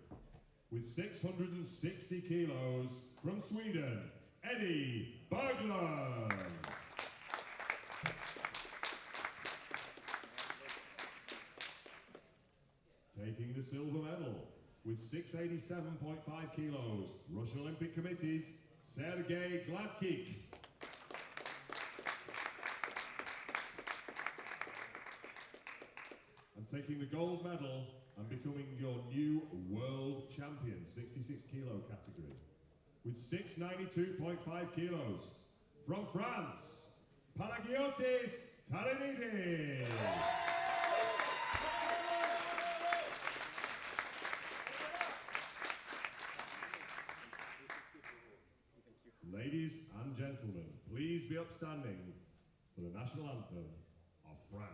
Speaker 3: With 660 kilos from Sweden, Eddie Berglund. Taking the silver medal with 687.5 kilos, Russian Olympic Committee's Sergei Gladkik. And taking the gold medal and becoming your new world champion, 66 kilo category, with 692.5 kilos, from France, Panagiotis Tsanidis. Ladies and gentlemen, please be upstanding for the national anthem of France.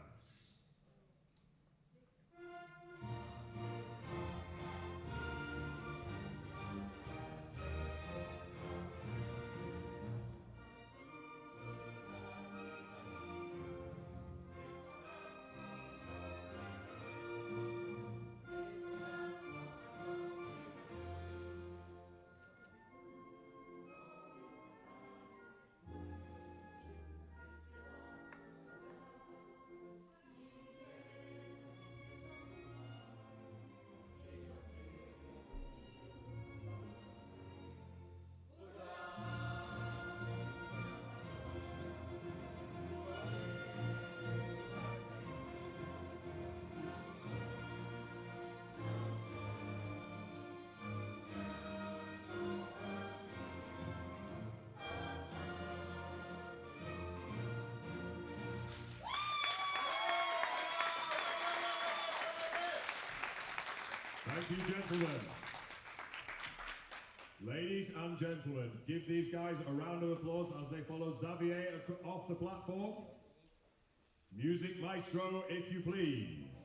Speaker 3: Thank you, gentlemen. Ladies and gentlemen, give these guys a round of applause as they follow Xavier off the platform. Music maestro, if you please.